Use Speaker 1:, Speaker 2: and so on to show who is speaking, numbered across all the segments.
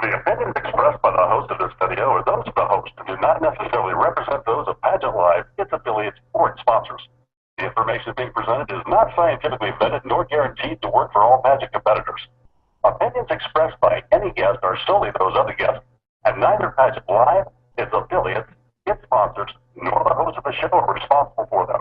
Speaker 1: The opinions expressed by the host of this video are those of the host and do not necessarily represent those of Pageant Live, its affiliates, or its sponsors. The information being presented is not scientifically vetted nor guaranteed to work for all pageant competitors. Opinions expressed by any guest are solely those of the guest, and neither Pageant Live, its affiliates, its sponsors, nor the host of the show are responsible for them.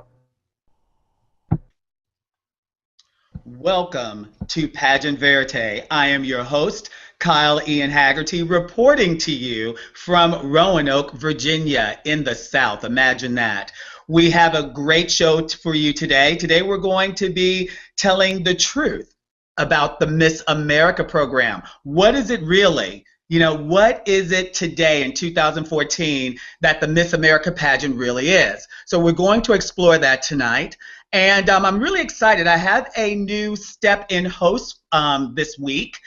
Speaker 2: Welcome to Pageant Verite. I am your host, Kyle Ian Haggerty, reporting to you from Roanoke, Virginia, in the South. Imagine that. We have a great show for you today. Today we're going to be telling the truth about the Miss America program. What is it really? You know, what is it today in 2014 that the Miss America pageant really is? So we're going to explore that tonight. And I'm really excited. I have a new step-in host this week,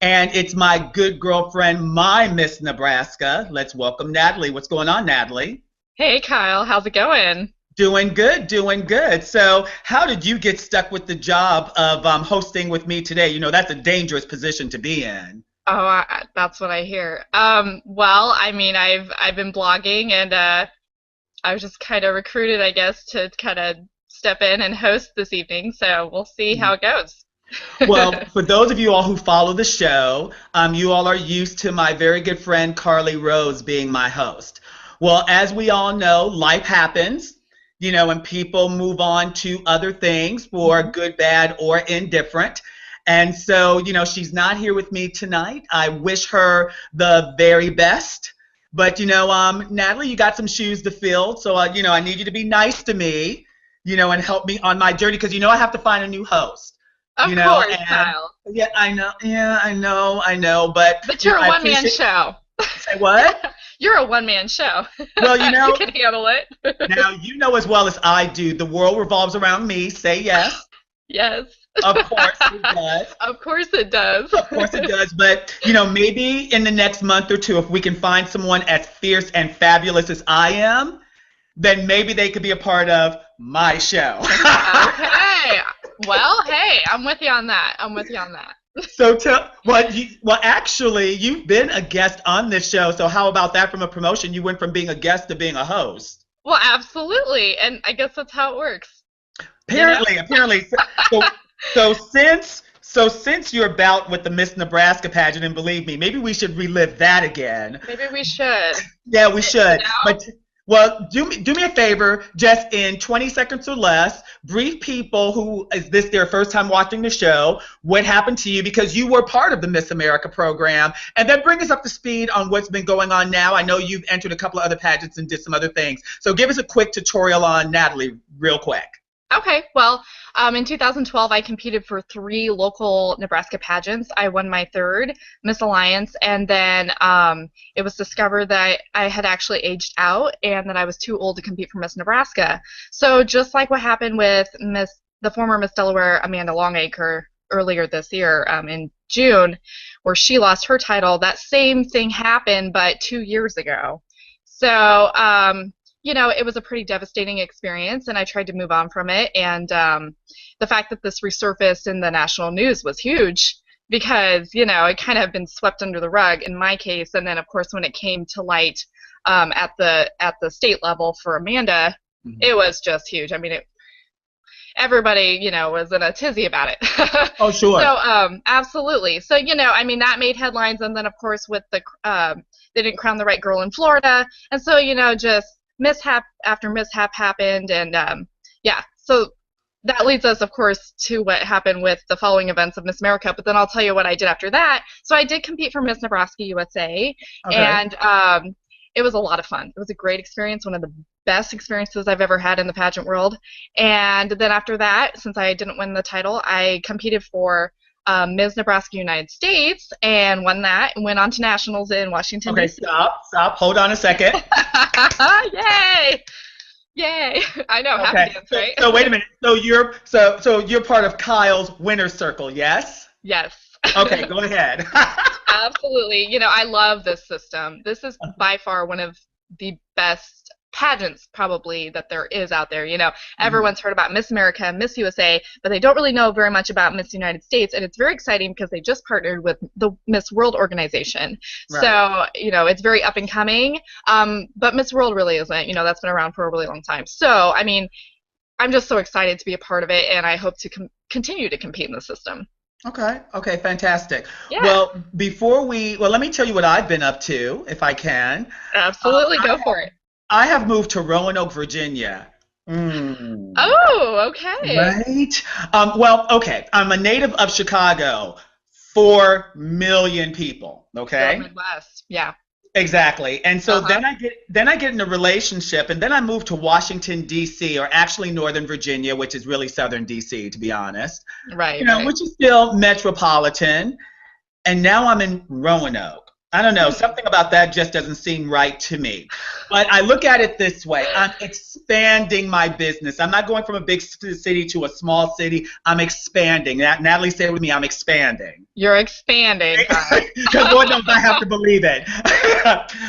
Speaker 2: and it's my good girlfriend, my Ms Nebraska. Let's welcome Natalie. What's going on, Natalie?
Speaker 3: Hey, Kyle. How's it going?
Speaker 2: Doing good, doing good. So how did you get stuck with the job of hosting with me today? You know, that's a dangerous position to be in.
Speaker 3: Oh, that's what I hear. Well, I mean, I've been blogging, and I was just kind of recruited, I guess, to kind of step in and host this evening, so we'll see how it goes.
Speaker 2: Well, for those of you all who follow the show, you all are used to my very good friend Carly Rose being my host. Well, as we all know, life happens, you know, and people move on to other things for good, bad, or indifferent. And so, you know, she's not here with me tonight. I wish her the very best. But, you know, Natalie, you got some shoes to fill, so, you know, I need you to be nice to me, you know, and help me on my journey, because you know I have to find a new host.
Speaker 3: Of
Speaker 2: you know,
Speaker 3: course, Kyle.
Speaker 2: Yeah, I know. Yeah, I know. But
Speaker 3: you're a one-man show.
Speaker 2: Say what?
Speaker 3: You're a one-man show.
Speaker 2: Well, you know,
Speaker 3: you can handle it.
Speaker 2: Now, you know as well as I do, the world revolves around me. Say yes.
Speaker 3: Yes.
Speaker 2: Of course it does.
Speaker 3: Of course it does.
Speaker 2: Of course it does. But, you know, maybe in the next month or two, if we can find someone as fierce and fabulous as I am, then maybe they could be a part of my show.
Speaker 3: Okay. Well, hey, I'm with you on that.
Speaker 2: So, actually, you've been a guest on this show. So how about that from a promotion? You went from being a guest to being a host.
Speaker 3: Well, absolutely. And I guess that's how it works.
Speaker 2: Apparently. So since you're about with the Miss Nebraska pageant, and believe me, maybe we should relive that again.
Speaker 3: Maybe we should.
Speaker 2: Yeah, we should.
Speaker 3: You know?
Speaker 2: But well, do me a favor, just in 20 seconds or less, brief people who is this their first time watching the show, what happened to you because you were part of the Miss America program, and then bring us up to speed on what's been going on now. I know you've entered a couple of other pageants and did some other things. So give us a quick tutorial on Natalie real quick.
Speaker 3: Okay, well, in 2012, I competed for 3 local Nebraska pageants. I won my 3rd, Miss Alliance, and then it was discovered that I had actually aged out and that I was too old to compete for Miss Nebraska. So just like what happened with the former Miss Delaware, Amanda Longacre, earlier this year in June, where she lost her title, that same thing happened, but 2 years ago. So, you know, it was a pretty devastating experience, and I tried to move on from it. And the fact that this resurfaced in the national news was huge because, you know, it kind of been swept under the rug in my case. And then, of course, when it came to light at the state level for Amanda, it was just huge. I mean, everybody, you know, was in a tizzy about it.
Speaker 2: Oh, sure.
Speaker 3: So, absolutely. So, you know, I mean, that made headlines. And then, of course, with the they didn't crown the right girl in Florida. And so, you know, just mishap after mishap happened, and yeah, so that leads us, of course, to what happened with the following events of Miss America, but then I'll tell you what I did after that. So I did compete for Miss Nebraska USA, okay. And it was a lot of fun. It was a great experience, one of the best experiences I've ever had in the pageant world. And then after that, since I didn't win the title, I competed for Ms Nebraska United States and won that and went on to nationals in Washington,
Speaker 2: D.C. Okay, stop. Hold on a second.
Speaker 3: Yay! I know,
Speaker 2: okay.
Speaker 3: happy dance, right?
Speaker 2: So wait a minute. So you're part of Kyle's winner's circle, yes?
Speaker 3: Yes.
Speaker 2: Okay, go ahead.
Speaker 3: Absolutely. You know, I love this system. This is by far one of the best pageants probably that there is out there. You know, everyone's heard about Miss America, Miss USA, but they don't really know very much about Miss United States, and it's very exciting because they just partnered with the Miss World organization. Right. So, you know, it's very up and coming, but Miss World really isn't. You know, that's been around for a really long time. So, I mean, I'm just so excited to be a part of it, and I hope to continue to compete in the system.
Speaker 2: Okay, fantastic.
Speaker 3: Yeah.
Speaker 2: Well, let me tell you what I've been up to, if I can.
Speaker 3: Absolutely, go for it.
Speaker 2: I have moved to Roanoke, Virginia.
Speaker 3: Oh, okay.
Speaker 2: Right? Well, okay. I'm a native of Chicago. 4 million people. Okay.
Speaker 3: Midwest. Yeah.
Speaker 2: Exactly. And so then I get in a relationship, and then I moved to Washington, D.C., or actually Northern Virginia, which is really Southern D.C., to be honest.
Speaker 3: Right.
Speaker 2: You know, which is still metropolitan. And now I'm in Roanoke. I don't know, something about that just doesn't seem right to me. But I look at it this way. I'm expanding my business. I'm not going from a big city to a small city. I'm expanding. Natalie, say it with me, I'm expanding.
Speaker 3: You're expanding.
Speaker 2: Because Lord knows I have to believe it.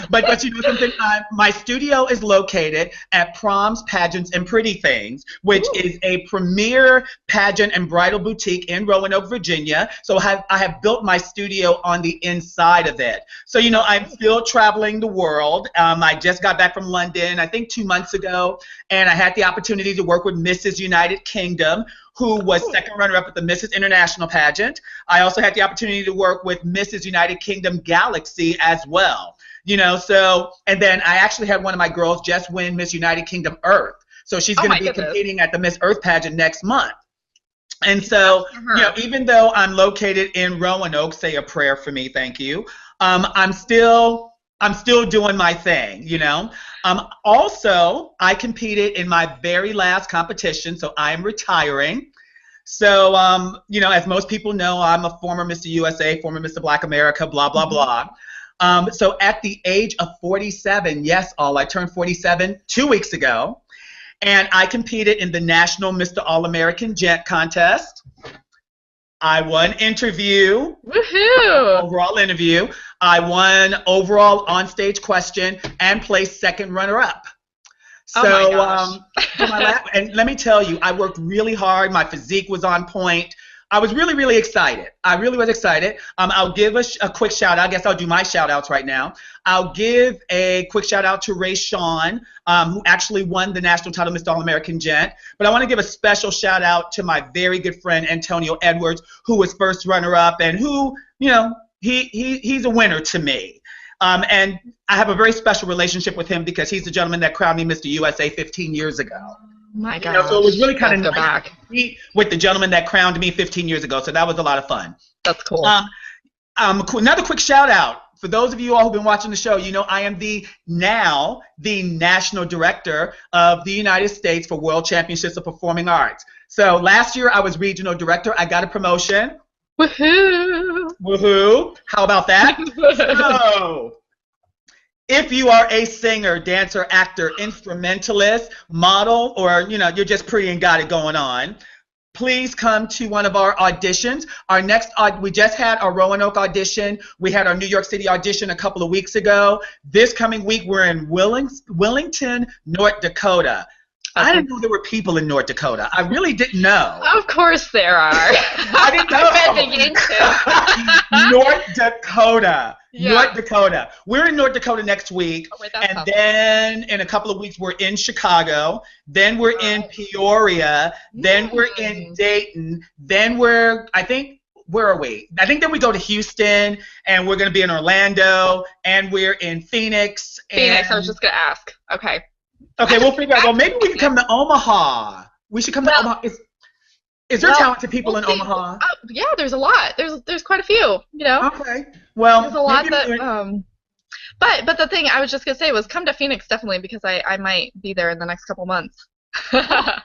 Speaker 2: but you know something? My studio is located at Proms, Pageants, and Pretty Things, which is a premier pageant and bridal boutique in Roanoke, Virginia. So I have built my studio on the inside of it. So, you know, I'm still traveling the world. I just got back from London, I think 2 months ago, and I had the opportunity to work with Mrs. United Kingdom, who was second runner-up at the Mrs. International pageant. I also had the opportunity to work with Mrs. United Kingdom Galaxy as well. You know, so, and then I actually had one of my girls just win Miss United Kingdom Earth. So she's going to be competing at the Miss Earth pageant next month. And so, you know, even though I'm located in Roanoke, say a prayer for me, thank you. I'm still doing my thing, you know. Also, I competed in my very last competition, so I'm retiring. So, you know, as most people know, I'm a former Mr. USA, former Mr. Black America, blah, blah, blah. So at the age of 47, yes, I turned 47 2 weeks ago, and I competed in the National Mr. All-American Gent contest. I won interview, overall interview. I won overall on-stage question and placed second runner-up. So, and let me tell you, I worked really hard. My physique was on point. I was really, really excited. I really was excited. I'll give a quick shout out. I guess I'll do my shout outs right now. I'll give a quick shout out to Ray Sean, who actually won the national title, Mr. All-American Gent. But I want to give a special shout out to my very good friend, Antonio Edwards, who was first runner up and who, you know, he's a winner to me. And I have a very special relationship with him because he's the gentleman that crowned me Mr. USA 15 years ago.
Speaker 3: My God.
Speaker 2: You know, so it was really kind of nice to meet with the gentleman that crowned me 15 years ago. So that was a lot of fun.
Speaker 3: That's cool.
Speaker 2: Another quick shout out. For those of you all who've been watching the show, you know I am the National Director of the United States for World Championships of Performing Arts. So last year I was Regional Director. I got a promotion.
Speaker 3: Woohoo!
Speaker 2: Woohoo! How about that? So, if you are a singer, dancer, actor, instrumentalist, model, or you know you're just pretty and got it going on, please come to one of our auditions. We just had our Roanoke audition. We had our New York City audition a couple of weeks ago. This coming week we're in Wellington, North Dakota. I didn't know there were people in North Dakota. I really didn't know.
Speaker 3: Of course there are.
Speaker 2: I didn't know. North Dakota. Yeah. North Dakota. We're in North Dakota next week. Oh, wait, and then in a couple of weeks, we're in Chicago. Then we're in Peoria. Then we're in Dayton. Then where are we? I think then we go to Houston, and we're going to be in Orlando, and we're in Phoenix.
Speaker 3: I was just going to ask.
Speaker 2: Okay, we'll figure out. Well, maybe we can come to Omaha. We should come to Omaha. Is there talented people in Omaha?
Speaker 3: Yeah, there's a lot. There's quite a few. You know.
Speaker 2: Okay. Well,
Speaker 3: there's a lot that. But the thing I was just gonna say was come to Phoenix definitely because I might be there in the next couple months. Yeah,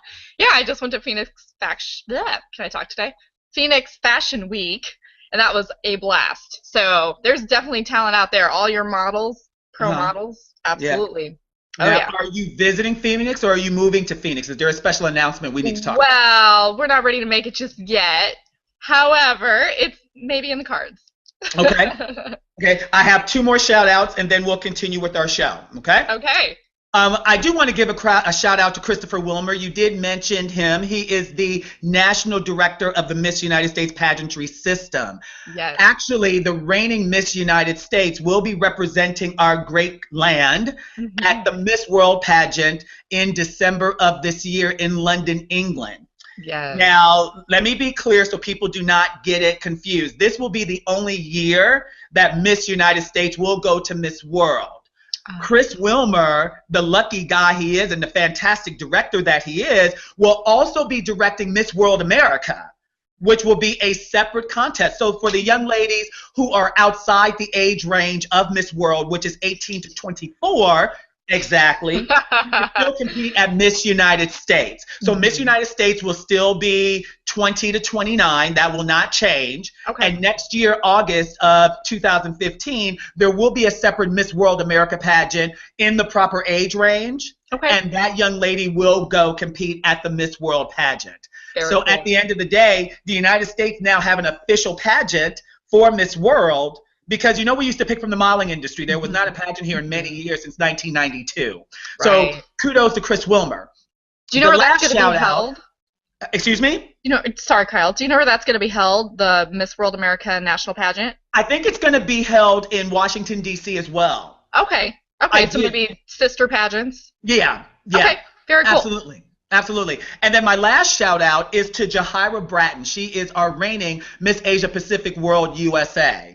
Speaker 3: I just went to Phoenix Can I talk today? Phoenix Fashion Week, and that was a blast. So there's definitely talent out there. All your models, pro models, absolutely. Yeah.
Speaker 2: Now, are you visiting Phoenix or are you moving to Phoenix? Is there a special announcement we need to talk about?
Speaker 3: Well, we're not ready to make it just yet. However, it's maybe in the cards.
Speaker 2: Okay. Okay. I have 2 more shout outs and then we'll continue with our show. Okay?
Speaker 3: Okay.
Speaker 2: I do want to give a shout out to Christopher Wilmer. You did mention him. He is the National Director of the Miss United States Pageantry System.
Speaker 3: Yes.
Speaker 2: Actually, the reigning Miss United States will be representing our great land at the Miss World pageant in December of this year in London, England.
Speaker 3: Yes.
Speaker 2: Now, let me be clear so people do not get it confused. This will be the only year that Miss United States will go to Miss World. Chris Wilmer, the lucky guy he is and the fantastic director that he is, will also be directing Miss World America, which will be a separate contest. So for the young ladies who are outside the age range of Miss World, which is 18 to 24, exactly, you can still compete at Miss United States. So Miss United States will still be 20 to 29. That will not change.
Speaker 3: Okay.
Speaker 2: And next year, August of 2015, there will be a separate Miss World America pageant in the proper age range.
Speaker 3: Okay.
Speaker 2: And that young lady will go compete at the Miss World pageant.
Speaker 3: Very
Speaker 2: so
Speaker 3: cool.
Speaker 2: at the end of the day, the United States now have an official pageant for Miss World, because, you know, we used to pick from the modeling industry. There was not a pageant here in many years since 1992.
Speaker 3: Right.
Speaker 2: So kudos to Chris Wilmer.
Speaker 3: Do you know
Speaker 2: The
Speaker 3: where that's
Speaker 2: last
Speaker 3: going to be
Speaker 2: shout out-
Speaker 3: held?
Speaker 2: Excuse me?
Speaker 3: You know, sorry, Kyle. Do you know where that's going to be held? The Miss World America National Pageant?
Speaker 2: I think it's going to be held in Washington, D.C. as well.
Speaker 3: Okay. So maybe sister pageants?
Speaker 2: Yeah.
Speaker 3: Okay. Very cool.
Speaker 2: Absolutely. Absolutely. And then my last shout out is to Jahira Bratton. She is our reigning Miss Asia Pacific World USA.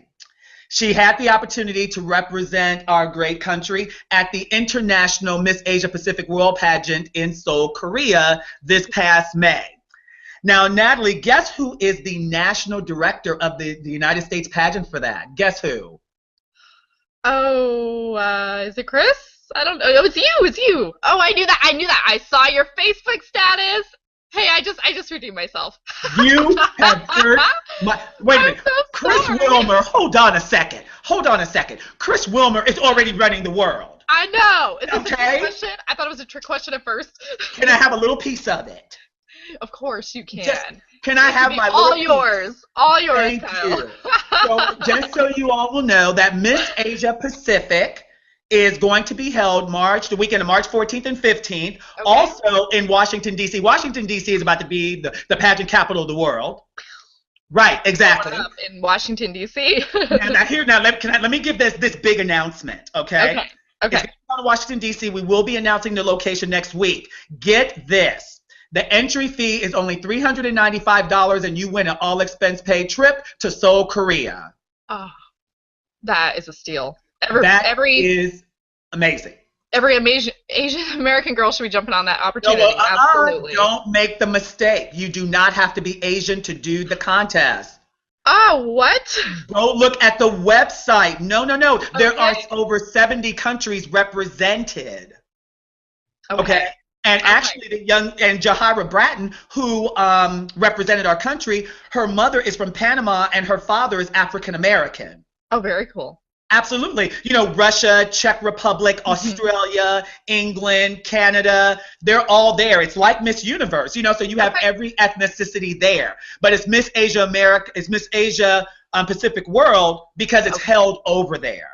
Speaker 2: She had the opportunity to represent our great country at the International Miss Asia Pacific World Pageant in Seoul, Korea this past May. Now, Natalie, guess who is the national director of the United States pageant for that? Guess who?
Speaker 3: Oh, is it Chris? I don't know. Oh, it's you. It's you. Oh, I knew that. I saw your Facebook status. Hey, I just redeemed myself.
Speaker 2: You have heard my... Wait a minute.
Speaker 3: So
Speaker 2: Chris
Speaker 3: sorry.
Speaker 2: Wilmer, hold on a second. Chris Wilmer is already running the world.
Speaker 3: I know. Is this a
Speaker 2: Okay.
Speaker 3: trick question? I thought it was a trick question at first.
Speaker 2: Can I have a little piece of it?
Speaker 3: Of course you can.
Speaker 2: Can I have my
Speaker 3: all
Speaker 2: little piece?
Speaker 3: yours. All yours,
Speaker 2: Thank
Speaker 3: Kyle.
Speaker 2: you. So just so you all will know that Miss Asia Pacific is going to be held the weekend of March 14th and 15th, also in Washington, D.C. Washington, D.C. is about to be the pageant capital of the world. Right, exactly.
Speaker 3: In Washington, D.C.
Speaker 2: Let me give this big announcement, okay?
Speaker 3: Okay.
Speaker 2: It's in Washington, D.C. We will be announcing the location next week. Get this. The entry fee is only $395, and you win an all-expense-paid trip to Seoul, Korea.
Speaker 3: Oh, that is a steal.
Speaker 2: That is amazing.
Speaker 3: Every Asian American girl should be jumping on that opportunity. Absolutely.
Speaker 2: Don't make the mistake. You do not have to be Asian to do the contest.
Speaker 3: Oh, what?
Speaker 2: Go look at the website. No. There are over 70 countries represented. Okay. And actually, Jahira Bratton, who represented our country, her mother is from Panama and her father is African American.
Speaker 3: Oh, very cool.
Speaker 2: Absolutely. You know, Russia, Czech Republic, Australia, England, Canada, they're all there. It's like Miss Universe, you know, so you have every ethnicity there. But it's Miss Asia Pacific World because it's held over there.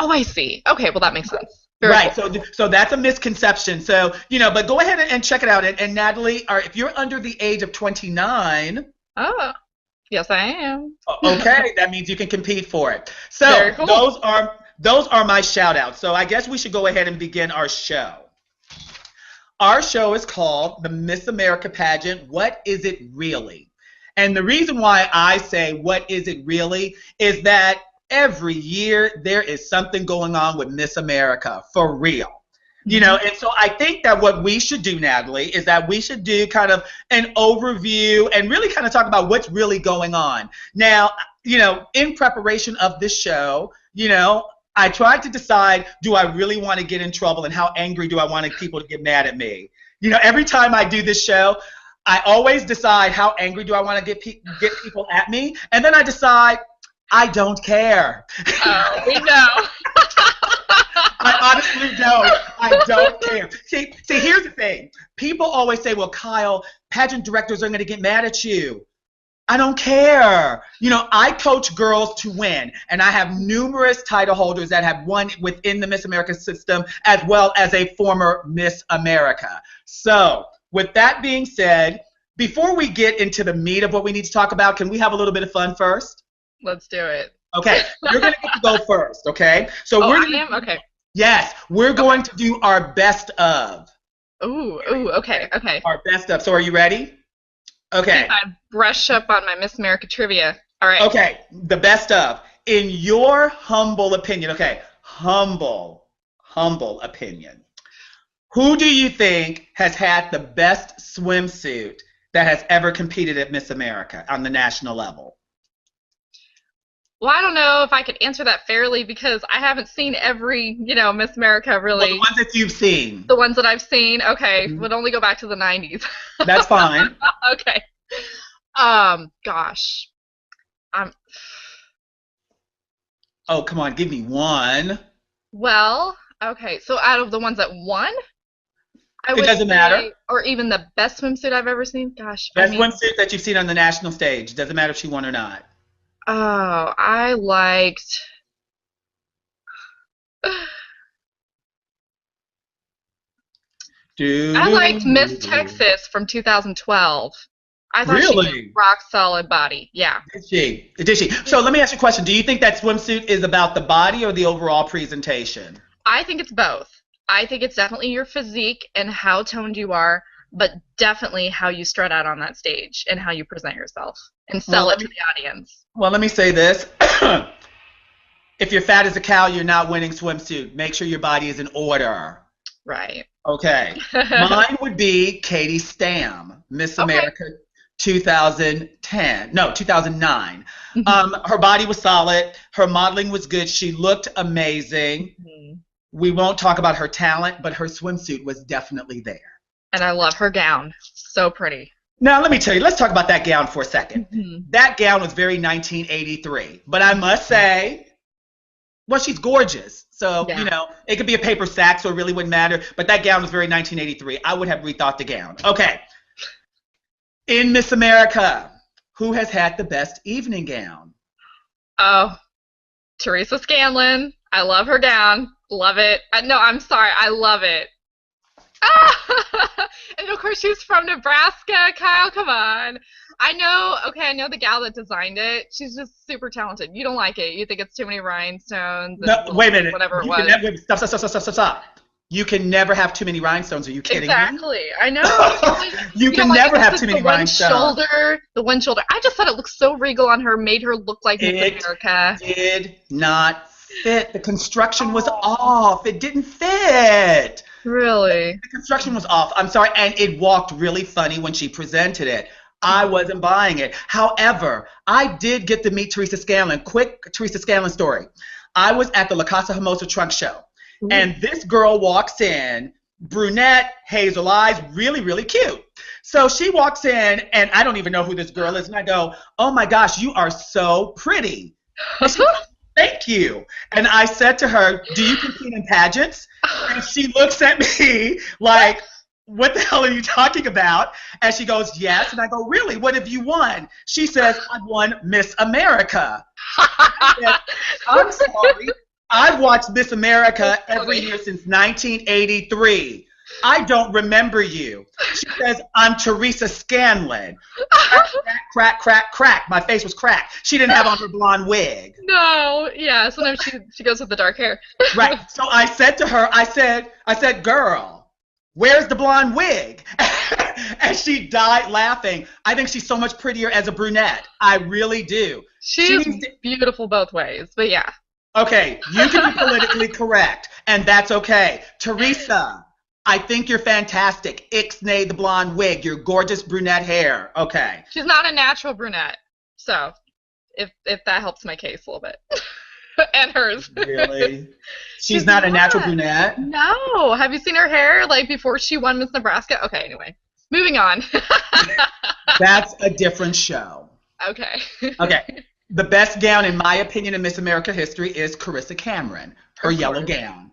Speaker 3: Oh, I see. Okay, well, that makes sense. Very
Speaker 2: right.
Speaker 3: Cool.
Speaker 2: So that's a misconception. So, you know, but go ahead and check it out. And Natalie, if you're under the age of 29.
Speaker 3: Oh. Yes, I am.
Speaker 2: Okay, that means you can compete for it. So
Speaker 3: Very cool.
Speaker 2: those are my shout outs. So I guess we should go ahead and begin our show. Our show is called the Miss America Pageant, What Is It Really? And the reason why I say what is it really is that every year there is something going on with Miss America, for real. You know, and so I think that what we should do, Natalie, is that we should do kind of an overview and really kind of talk about what's really going on. Now, you know, in preparation of this show, you know, I tried to decide, do I really want to get in trouble and how angry do I want people to get mad at me? You know, every time I do this show, I always decide how angry do I want to get people at me, and then I decide I don't care.
Speaker 3: Oh, we know.
Speaker 2: I honestly don't. I don't care. See, here's the thing. People always say, well, Kyle, pageant directors are going to get mad at you. I don't care. You know, I coach girls to win, and I have numerous title holders that have won within the Miss America system, as well as a former Miss America. So, with that being said, before we get into the meat of what we need to talk about, can we have a little bit of fun first?
Speaker 3: Let's do it.
Speaker 2: Okay, you're going to get to go first, okay? So
Speaker 3: I
Speaker 2: we're
Speaker 3: am? Okay.
Speaker 2: Yes, we're going to do our best of.
Speaker 3: Ooh, okay.
Speaker 2: Our best of. So are you ready? Okay.
Speaker 3: I brush up on my Miss America trivia. All right.
Speaker 2: Okay, the best of. In your humble opinion, okay, humble opinion, who do you think has had the best swimsuit that has ever competed at Miss America on the national level?
Speaker 3: Well, I don't know if I could answer that fairly because I haven't seen every, Miss America really.
Speaker 2: Well, the ones that you've seen.
Speaker 3: The ones that I've seen, okay, would only go back to the 90s.
Speaker 2: That's fine.
Speaker 3: Okay. Gosh.
Speaker 2: Oh, come on, give me one.
Speaker 3: Well, okay, so out of the ones that won,
Speaker 2: It doesn't matter.
Speaker 3: Or even the best swimsuit I've ever seen, gosh.
Speaker 2: Best swimsuit that you've seen on the national stage. Doesn't matter if she won or not.
Speaker 3: Oh, I liked Miss Texas from 2012. I thought she had a rock solid body. Yeah.
Speaker 2: Did she? So let me ask you a question. Do you think that swimsuit is about the body or the overall presentation?
Speaker 3: I think it's both. I think it's definitely your physique and how toned you are, but definitely how you strut out on that stage and how you present yourself and sell it to the audience.
Speaker 2: Well, let me say this. If you're fat as a cow, you're not winning swimsuit. Make sure your body is in order.
Speaker 3: Right.
Speaker 2: Okay. Mine would be Katie Stam, Miss America 2010. No, 2009. Her body was solid. Her modeling was good. She looked amazing. We won't talk about her talent, but her swimsuit was definitely there.
Speaker 3: And I love her gown. So pretty.
Speaker 2: Now, let me tell you, let's talk about that gown for a second. That gown was very 1983. But I must say, well, she's gorgeous. So, it could be a paper sack, so it really wouldn't matter. But that gown was very 1983. I would have rethought the gown. Okay. In Miss America, who has had the best evening gown?
Speaker 3: Oh, Teresa Scanlon. I love her gown. Love it. No, I'm sorry. I love it. And of course she's from Nebraska. Kyle, come on. I know the gal that designed it. She's just super talented. You don't like it. You think it's too many rhinestones.
Speaker 2: No, wait a minute.
Speaker 3: Whatever it was.
Speaker 2: Stop. You can never have too many rhinestones. Are you kidding me?
Speaker 3: Exactly. I know.
Speaker 2: You can never have too many rhinestones.
Speaker 3: The one shoulder. I just thought it looked so regal on her, made her look like Miss America.
Speaker 2: It did not fit. The construction was off. It didn't fit.
Speaker 3: Really?
Speaker 2: The construction was off. I'm sorry. And it walked really funny when she presented it. I wasn't buying it. However, I did get to meet Teresa Scanlon. Quick Teresa Scanlon story. I was at the La Casa Hermosa trunk show. And this girl walks in, brunette, hazel eyes, really, really cute. So she walks in, and I don't even know who this girl is. And I go, oh, my gosh, you are so pretty. And she goes, thank you. And I said to her, do you compete in pageants? And she looks at me like, what the hell are you talking about? And she goes, yes. And I go, really? What have you won? She says, I won Miss America. I said, I'm sorry. I've watched Miss America every year since 1983. I don't remember you. She says, I'm Teresa Scanlon. Crack. My face was cracked. She didn't have on her blonde wig.
Speaker 3: No, yeah, sometimes she goes with the dark hair.
Speaker 2: Right. So I said to her, I said, girl, where's the blonde wig? And she died laughing. I think she's so much prettier as a brunette. I really do.
Speaker 3: She's beautiful both ways, but yeah.
Speaker 2: Okay, you can be politically correct, and that's okay. Teresa, I think you're fantastic. Ixnay the blonde wig, your gorgeous brunette hair. Okay.
Speaker 3: She's not a natural brunette, so if that helps my case a little bit. And hers.
Speaker 2: Really? She's not a natural brunette?
Speaker 3: No. Have you seen her hair, like, before she won Miss Nebraska? Okay, anyway. Moving on.
Speaker 2: That's a different show.
Speaker 3: Okay.
Speaker 2: Okay. The best gown, in my opinion, in Miss America history is Carissa Cameron. Her yellow gown.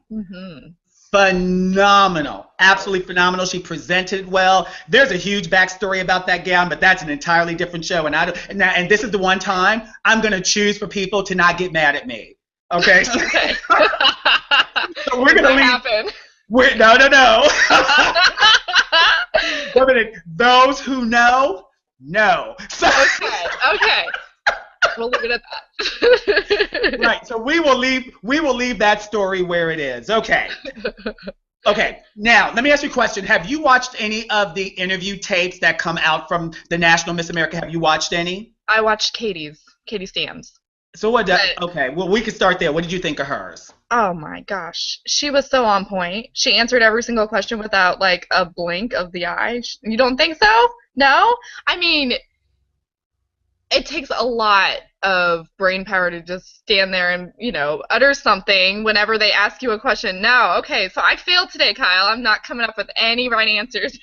Speaker 2: Phenomenal. Absolutely phenomenal. She presented well. There's a huge backstory about that gown, but that's an entirely different show. And this is the one time I'm going to choose for people to not get mad at me. Okay?
Speaker 3: Okay.
Speaker 2: So we're going to leave.
Speaker 3: Happen?
Speaker 2: No. Wait a minute. Those who know. So,
Speaker 3: Okay. We'll leave it at that.
Speaker 2: Right. So we will leave that story where it is. Okay. Okay. Now, let me ask you a question. Have you watched any of the interview tapes that come out from the National Miss America? Have you watched any?
Speaker 3: I watched Katie Stam's.
Speaker 2: So okay. Well, we can start there. What did you think of hers?
Speaker 3: Oh my gosh. She was so on point. She answered every single question without like a blink of the eye. You don't think so? No? I mean, it takes a lot of brain power to just stand there and, utter something whenever they ask you a question. No, okay, so I failed today, Kyle. I'm not coming up with any right answers.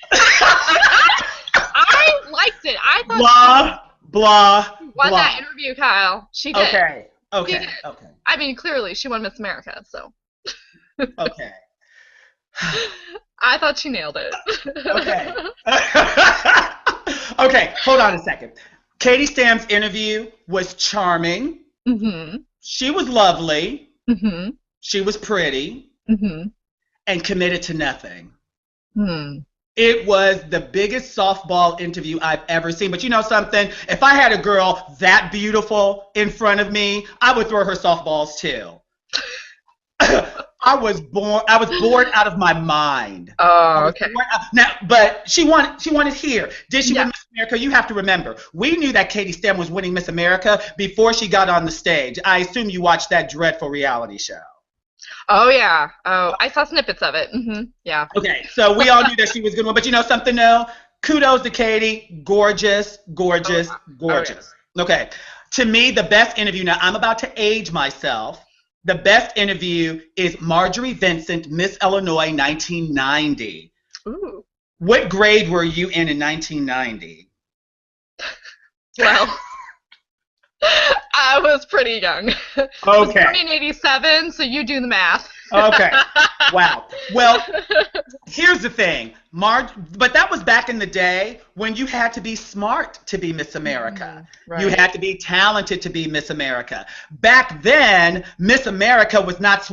Speaker 3: I liked it. I thought
Speaker 2: blah.
Speaker 3: Won that interview, Kyle. She did.
Speaker 2: Okay.
Speaker 3: She did. I mean, clearly, she won Miss America, so.
Speaker 2: Okay.
Speaker 3: I thought she nailed it.
Speaker 2: Okay. Okay, hold on a second. Katie Stam's interview was charming.
Speaker 3: Mm-hmm.
Speaker 2: She was lovely.
Speaker 3: Mm-hmm.
Speaker 2: She was pretty.
Speaker 3: Mm-hmm.
Speaker 2: And committed to nothing.
Speaker 3: Hmm.
Speaker 2: It was the biggest softball interview I've ever seen. But you know something? If I had a girl that beautiful in front of me, I would throw her softballs too. I was bored out of my mind.
Speaker 3: Oh, okay.
Speaker 2: Now, but she won it here. Did she win Miss America? You have to remember, we knew that Katie Stam was winning Miss America before she got on the stage. I assume you watched that dreadful reality show.
Speaker 3: Oh, yeah. Oh, I saw snippets of it. Mm-hmm. Yeah.
Speaker 2: Okay, so we all knew that she was going to win. But you know something, though? Kudos to Katie. Gorgeous. Okay. To me, the best interview, now I'm about to age myself. The best interview is Marjorie Vincent, Miss Illinois, 1990.
Speaker 3: Ooh.
Speaker 2: What grade were you in 1990?
Speaker 3: Well, I was pretty young.
Speaker 2: Okay.
Speaker 3: I was born in 87, so you do the math.
Speaker 2: Okay. Wow. Well, here's the thing. But that was back in the day when you had to be smart to be Miss America. Right. You had to be talented to be Miss America. Back then, Miss America was not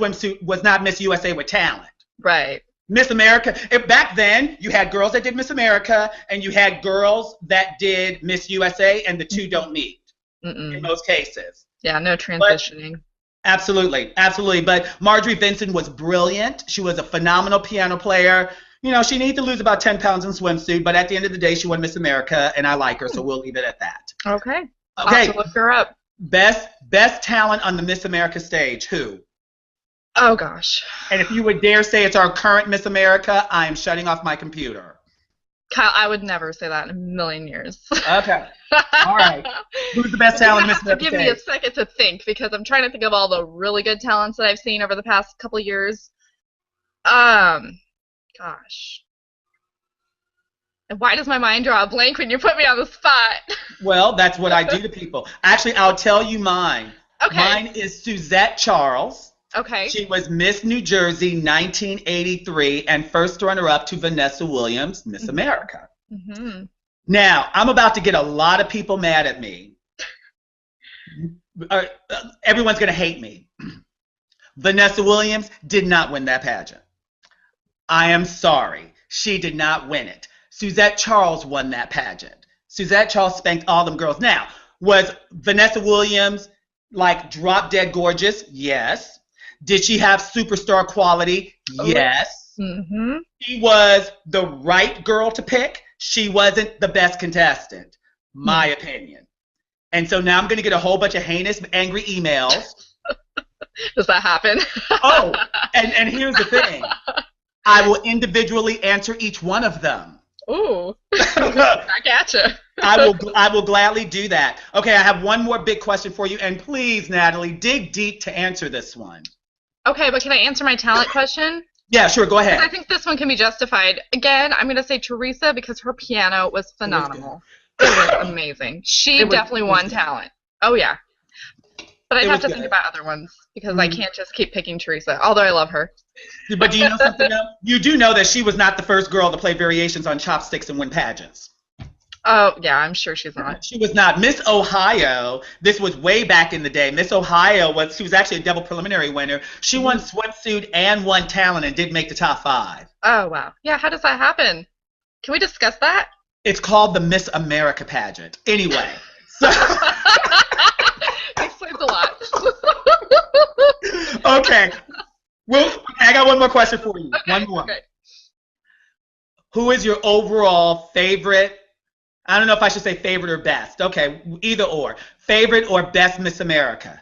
Speaker 2: Miss USA with talent.
Speaker 3: Right.
Speaker 2: Miss America, back then, you had girls that did Miss America and you had girls that did Miss USA, and the two don't meet in most cases.
Speaker 3: Yeah, no transitioning.
Speaker 2: Absolutely. But Marjorie Vincent was brilliant. She was a phenomenal piano player. She needed to lose about 10 pounds in swimsuit, but at the end of the day, she won Miss America, and I like her, so we'll leave it at that.
Speaker 3: Okay. I'll have to look her up.
Speaker 2: Best talent on the Miss America stage, who?
Speaker 3: Oh, gosh.
Speaker 2: And if you would dare say it's our current Miss America, I am shutting off my computer.
Speaker 3: Kyle, I would never say that in a million years.
Speaker 2: Okay. All right. Who's the best talent in Miss America
Speaker 3: stage? Give me a second to think, because I'm trying to think of all the really good talents that I've seen over the past couple years. Gosh. And why does my mind draw a blank when you put me on the spot?
Speaker 2: Well, that's what I do to people. Actually, I'll tell you mine.
Speaker 3: Okay.
Speaker 2: Mine is Suzette Charles.
Speaker 3: Okay.
Speaker 2: She was Miss New Jersey 1983 and first runner-up to Vanessa Williams, Miss America. Mm-hmm. Now, I'm about to get a lot of people mad at me. Everyone's going to hate me. Vanessa Williams did not win that pageant. I am sorry. She did not win it. Suzette Charles won that pageant. Suzette Charles spanked all them girls. Now, was Vanessa Williams like drop dead gorgeous? Yes. Did she have superstar quality? Yes. Mm-hmm. She was the right girl to pick. She wasn't the best contestant, my opinion. And so now I'm going to get a whole bunch of heinous, angry emails.
Speaker 3: Does that happen?
Speaker 2: Oh, and here's the thing. I will individually answer each one of them.
Speaker 3: Ooh, I gotcha.
Speaker 2: I will gladly do that. Okay, I have one more big question for you, and please, Natalie, dig deep to answer this one.
Speaker 3: Okay, but can I answer my talent question?
Speaker 2: Yeah, sure, go ahead.
Speaker 3: I think this one can be justified. Again, I'm going to say Teresa, because her piano was phenomenal. It was amazing. She definitely won talent. Oh, yeah. But I'd have to think about other ones. because I can't just keep picking Teresa, although I love her.
Speaker 2: But do you know something else? You do know that she was not the first girl to play variations on chopsticks and win pageants.
Speaker 3: Oh, yeah, I'm sure she's not.
Speaker 2: She was not. Miss Ohio, this was way back in the day. Miss Ohio she was actually a double preliminary winner. She won swimsuit and won talent and did make the top 5.
Speaker 3: Oh, wow. Yeah, how does that happen? Can we discuss that?
Speaker 2: It's called the Miss America pageant. Anyway. So
Speaker 3: explains a lot.
Speaker 2: Okay. Well, I got one more question for you.
Speaker 3: Okay,
Speaker 2: one more.
Speaker 3: Okay.
Speaker 2: Who is your overall favorite? I don't know if I should say favorite or best. Okay, either or. Favorite or best Miss America?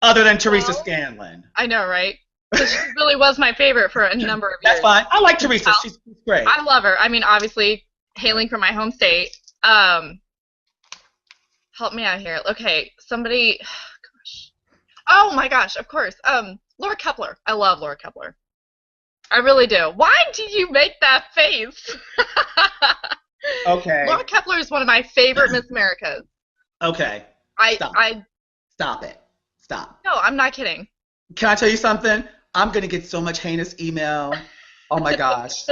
Speaker 2: Other than Teresa Scanlon.
Speaker 3: I know, right? Because she really was my favorite for a number of years.
Speaker 2: That's fine. I like Teresa. She's great.
Speaker 3: I love her. I mean, obviously, hailing from my home state. Help me out here. Okay, somebody. Gosh. Oh my gosh! Of course. Laura Kepler. I love Laura Kepler. I really do. Why do you make that face?
Speaker 2: Okay.
Speaker 3: Laura Kepler is one of my favorite Miss Americas.
Speaker 2: Okay. Stop it. Stop.
Speaker 3: No, I'm not kidding.
Speaker 2: Can I tell you something? I'm going to get so much heinous email. Oh my gosh.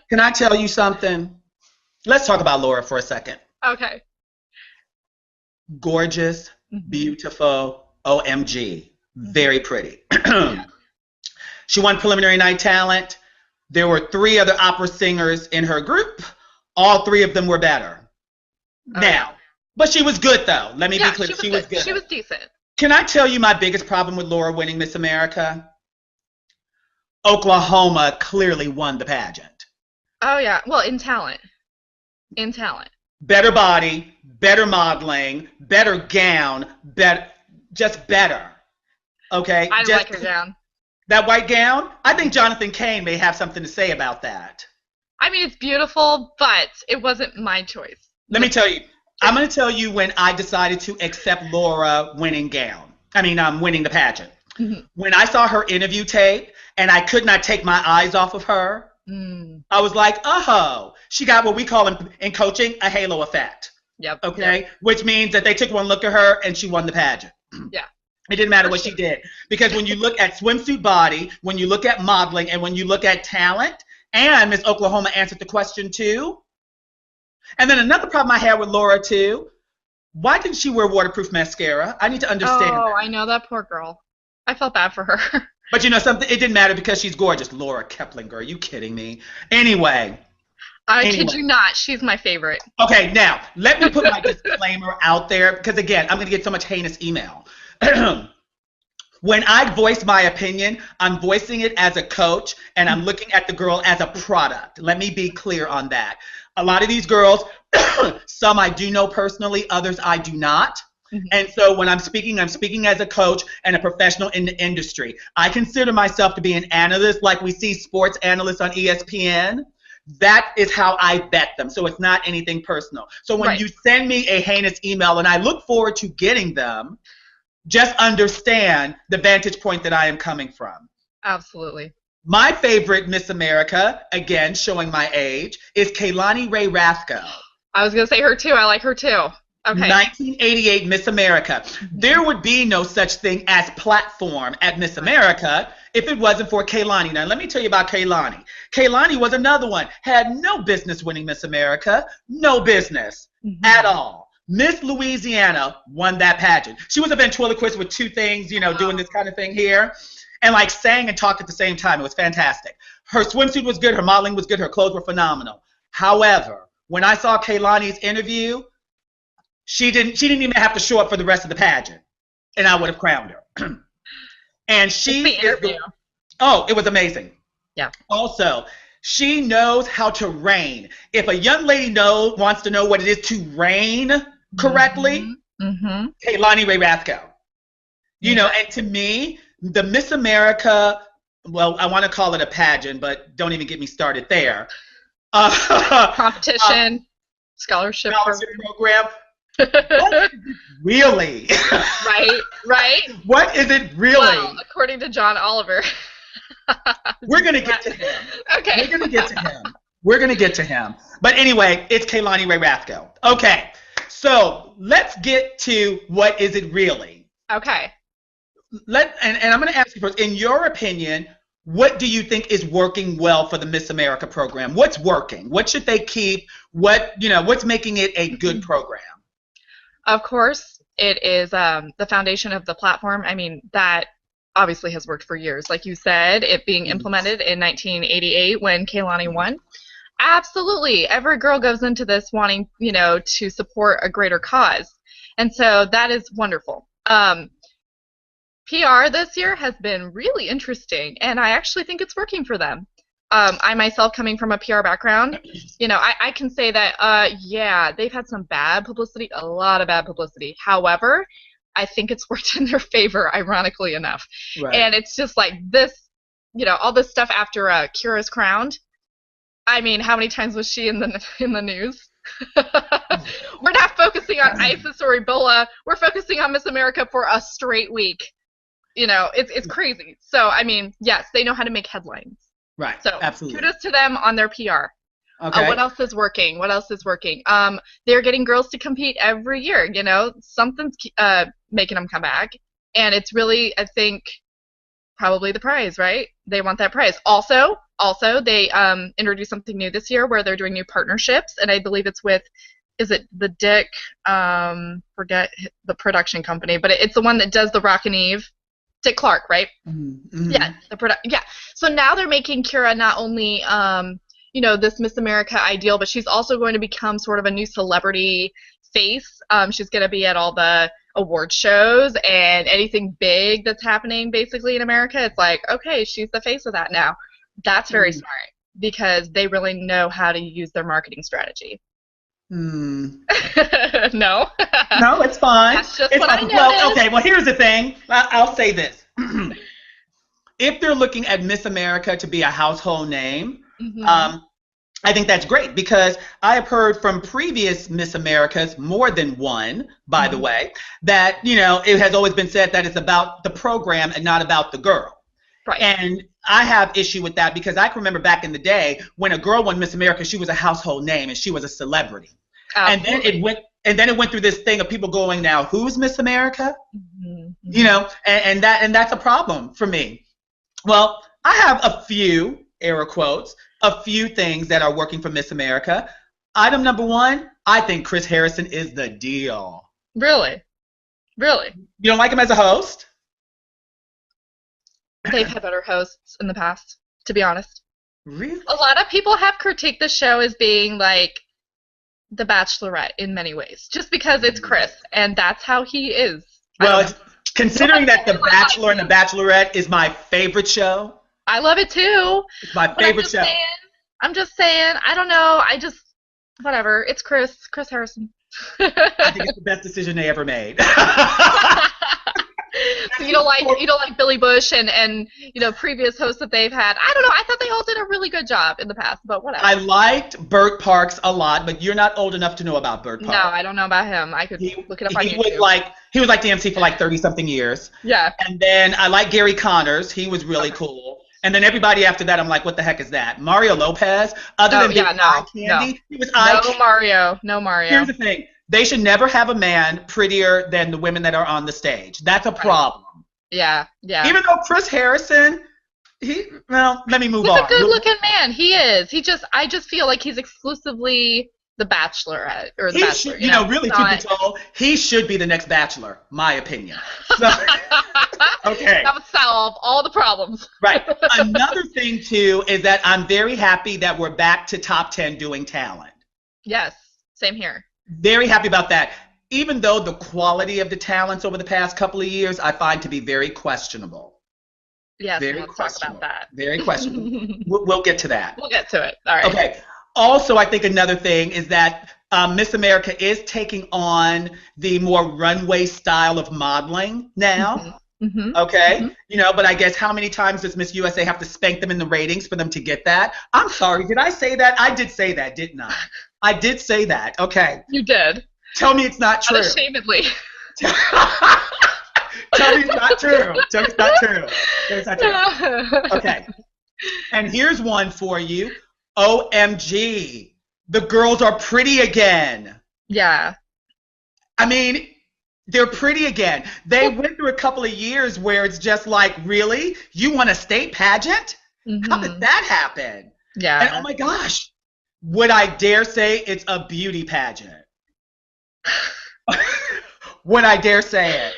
Speaker 2: Can I tell you something? Let's talk about Laura for a second.
Speaker 3: Okay.
Speaker 2: Gorgeous, beautiful, OMG. Very pretty. She won preliminary night talent. There were 3 other opera singers in her group. All 3 of them were better. Now, but she was good though. Let me be clear. She was good.
Speaker 3: She was decent.
Speaker 2: Can I tell you my biggest problem with Laura winning Miss America? Oklahoma clearly won the pageant.
Speaker 3: Oh yeah. Well, in talent. In talent.
Speaker 2: Better body, better modeling, better gown, just better. Okay?
Speaker 3: I like her gown.
Speaker 2: That white gown? I think Jonathan Cain may have something to say about that.
Speaker 3: I mean, it's beautiful, but it wasn't my choice.
Speaker 2: Let me tell you. I'm going to tell you when I decided to accept Laura winning winning the pageant. When I saw her interview tape and I could not take my eyes off of her, I was like, oh, she got what we call in coaching a halo effect.
Speaker 3: Yep.
Speaker 2: Okay?
Speaker 3: Yep.
Speaker 2: Which means that they took one look at her and she won the pageant.
Speaker 3: Yeah.
Speaker 2: It didn't matter what she did. Because when you look at swimsuit body, when you look at modeling, and when you look at talent, and Miss Oklahoma answered the question too. And then another problem I had with Laura too, why didn't she wear waterproof mascara? I need to understand that.
Speaker 3: I know, that poor girl. I felt bad for her.
Speaker 2: But you know something? It didn't matter because she's gorgeous. Laura Keplinger, are you kidding me? Anyway.
Speaker 3: I kid you not. She's my favorite.
Speaker 2: Okay, now, let me put my disclaimer out there because, again, I'm going to get so much heinous email. When I voice my opinion, I'm voicing it as a coach, and I'm looking at the girl as a product. Let me be clear on that. A lot of these girls, some I do know personally, others I do not. And so when I'm speaking as a coach and a professional in the industry. I consider myself to be an analyst like we see sports analysts on ESPN. That is how I bet them. So it's not anything personal. So when you send me a heinous email, and I look forward to getting them, just understand the vantage point that I am coming from.
Speaker 3: Absolutely.
Speaker 2: My favorite Miss America, again, showing my age, is Kaylani Ray Rathko.
Speaker 3: I was going to say her too. I like her too. Okay.
Speaker 2: 1988 Miss America. There would be no such thing as platform at Miss America if it wasn't for Kaylani. Now, let me tell you about Kaylani. Kaylani was another one. Had no business winning Miss America. No business at all. Miss Louisiana won that pageant. She was a ventriloquist with 2 things, you know, doing this kind of thing here. And like sang and talked at the same time. It was fantastic. Her swimsuit was good. Her modeling was good. Her clothes were phenomenal. However, when I saw Kaylani's interview, she didn't even have to show up for the rest of the pageant, and I would have crowned her. And she it was amazing. Yeah. Also, she knows how to reign. If a young lady wants to know what it is to reign correctly, Kaylani Ray Rathko. You know, and to me, the Miss America, well, I want to call it a pageant, but don't even get me started there.
Speaker 3: Competition, scholarship
Speaker 2: program. What is it really?
Speaker 3: Right.
Speaker 2: What is it really?
Speaker 3: Well, according to John Oliver.
Speaker 2: We're going to get to him.
Speaker 3: Okay.
Speaker 2: We're going to get to him. But anyway, it's Kaylani Ray Rathko. Okay. So let's get to what is it really?
Speaker 3: Okay.
Speaker 2: And I'm going to ask you first, in your opinion, what do you think is working well for the Miss America program? What's working? What should they keep? What's making it a good program?
Speaker 3: Of course, it is the foundation of the platform. I mean, that obviously has worked for years. Like you said, it being implemented in 1988 when Kaylani won. Absolutely. Every girl goes into this wanting, to support a greater cause. And so that is wonderful. PR this year has been really interesting, and I actually think it's working for them. I myself, coming from a PR background, I can say that, they've had some bad publicity, a lot of bad publicity. However, I think it's worked in their favor, ironically enough. Right. And it's just like this, all this stuff after Kira's crowned. I mean, how many times was she in the news? We're not focusing on ISIS or Ebola. We're focusing on Miss America for a straight week. It's crazy. So, I mean, yes, they know how to make headlines.
Speaker 2: Right.
Speaker 3: So,
Speaker 2: absolutely.
Speaker 3: Kudos to them on their PR.
Speaker 2: Okay.
Speaker 3: What else is working? They're getting girls to compete every year. Something's making them come back, and it's really, I think, probably the prize, right? They want that prize. Also, they introduced something new this year where they're doing new partnerships, and I believe it's with, is it the Dick? Forget the production company, but it's the one that does the Rock and Eve. Dick Clark, right? Mm-hmm. Yeah. So now they're making Kira not only this Miss America ideal, but she's also going to become sort of a new celebrity face. She's going to be at all the award shows and anything big that's happening basically in America. It's like, okay, she's the face of that now. That's very smart because they really know how to use their marketing strategy. No.
Speaker 2: No, it's fine.
Speaker 3: That's just
Speaker 2: it's
Speaker 3: what
Speaker 2: fine.
Speaker 3: I noticed.
Speaker 2: Well, here's the thing. I'll say this. If they're looking at Miss America to be a household name, I think that's great because I have heard from previous Miss Americas, more than one, by the way, that, it has always been said that it's about the program and not about the girl.
Speaker 3: Right.
Speaker 2: And I have issue with that because I can remember back in the day when a girl won Miss America, she was a household name and she was a celebrity. Absolutely. And then it went through this thing of people going, now who's Miss America? And that's a problem for me. Well, I have a few, air quotes, a few things that are working for Miss America. Item number one, I think Chris Harrison is the deal.
Speaker 3: Really? You
Speaker 2: don't like him as a host?
Speaker 3: They've had better hosts in the past, to be honest.
Speaker 2: Really?
Speaker 3: A lot of people have critiqued the show as being like The Bachelorette in many ways, just because it's Chris, and that's how he is.
Speaker 2: Well, considering that The Bachelor and The Bachelorette is my favorite show.
Speaker 3: I love it too.
Speaker 2: It's my favorite show.
Speaker 3: I'm just saying, I don't know, whatever. It's Chris Harrison.
Speaker 2: I think it's the best decision they ever made.
Speaker 3: So you don't like Billy Bush and previous hosts that they've had. I don't know. I thought they all did a really good job in the past, but whatever.
Speaker 2: I liked Bert Parks a lot, but you're not old enough to know about Bert Parks.
Speaker 3: No, I don't know about him. I could look it up on YouTube.
Speaker 2: He was like the MC for like 30-something years.
Speaker 3: Yeah.
Speaker 2: And then I like Gary Connors. He was really cool. And then everybody after that, I'm like, what the heck is that? Mario Lopez? Candy? He was
Speaker 3: No Mario.
Speaker 2: Here's the thing. They should never have a man prettier than the women that are on the stage. That's a problem.
Speaker 3: Yeah.
Speaker 2: Even though Chris Harrison, let me move on.
Speaker 3: He's a good-looking man. He is. I just feel like he's exclusively the Bachelorette or the Bachelor.
Speaker 2: Really, truth be told, he should be the next Bachelor, my opinion. So, okay.
Speaker 3: That would solve all the problems.
Speaker 2: Right. Another thing too is that I'm very happy that we're back to top 10 doing talent.
Speaker 3: Yes. Same here.
Speaker 2: Very happy about that. Even though the quality of the talents over the past couple of years I find to be very questionable.
Speaker 3: Yes, let's talk about that.
Speaker 2: Very questionable. We'll get to that.
Speaker 3: We'll get to it. All right. Okay.
Speaker 2: Also, I think another thing is that Miss America is taking on the more runway style of modeling now. Okay? But I guess how many times does Miss USA have to spank them in the ratings for them to get that? I'm sorry, did I say that? I did say that, didn't I? I did say that. Okay.
Speaker 3: You did.
Speaker 2: Tell me it's not true.
Speaker 3: Unashamedly.
Speaker 2: Tell me it's not true. Tell me it's not true. It's not true. Okay. And here's one for you. OMG. The girls are pretty again.
Speaker 3: Yeah.
Speaker 2: I mean, They're pretty again. They went through a couple of years where it's just like, really? You want a state pageant? How did that happen?
Speaker 3: Yeah.
Speaker 2: And oh my gosh, would I dare say it's a beauty pageant? Would I dare say it?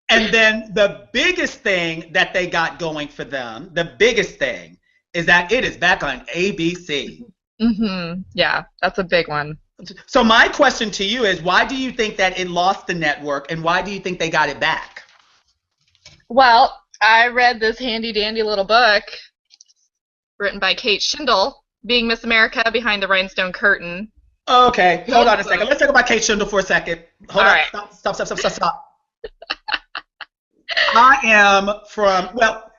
Speaker 2: And then the biggest thing that they got going for them, the biggest thing, is that it is back on ABC.
Speaker 3: Yeah, that's a big one.
Speaker 2: So my question to you is, why do you think that it lost the network, and why do you think they got it back?
Speaker 3: Well, I read this handy-dandy little book written by Kate Shindle, Being Miss America Behind the Rhinestone Curtain.
Speaker 2: Okay, hold on a second. Let's talk about Kate Shindle for a second. Hold on.
Speaker 3: Right.
Speaker 2: Stop. I am from, well,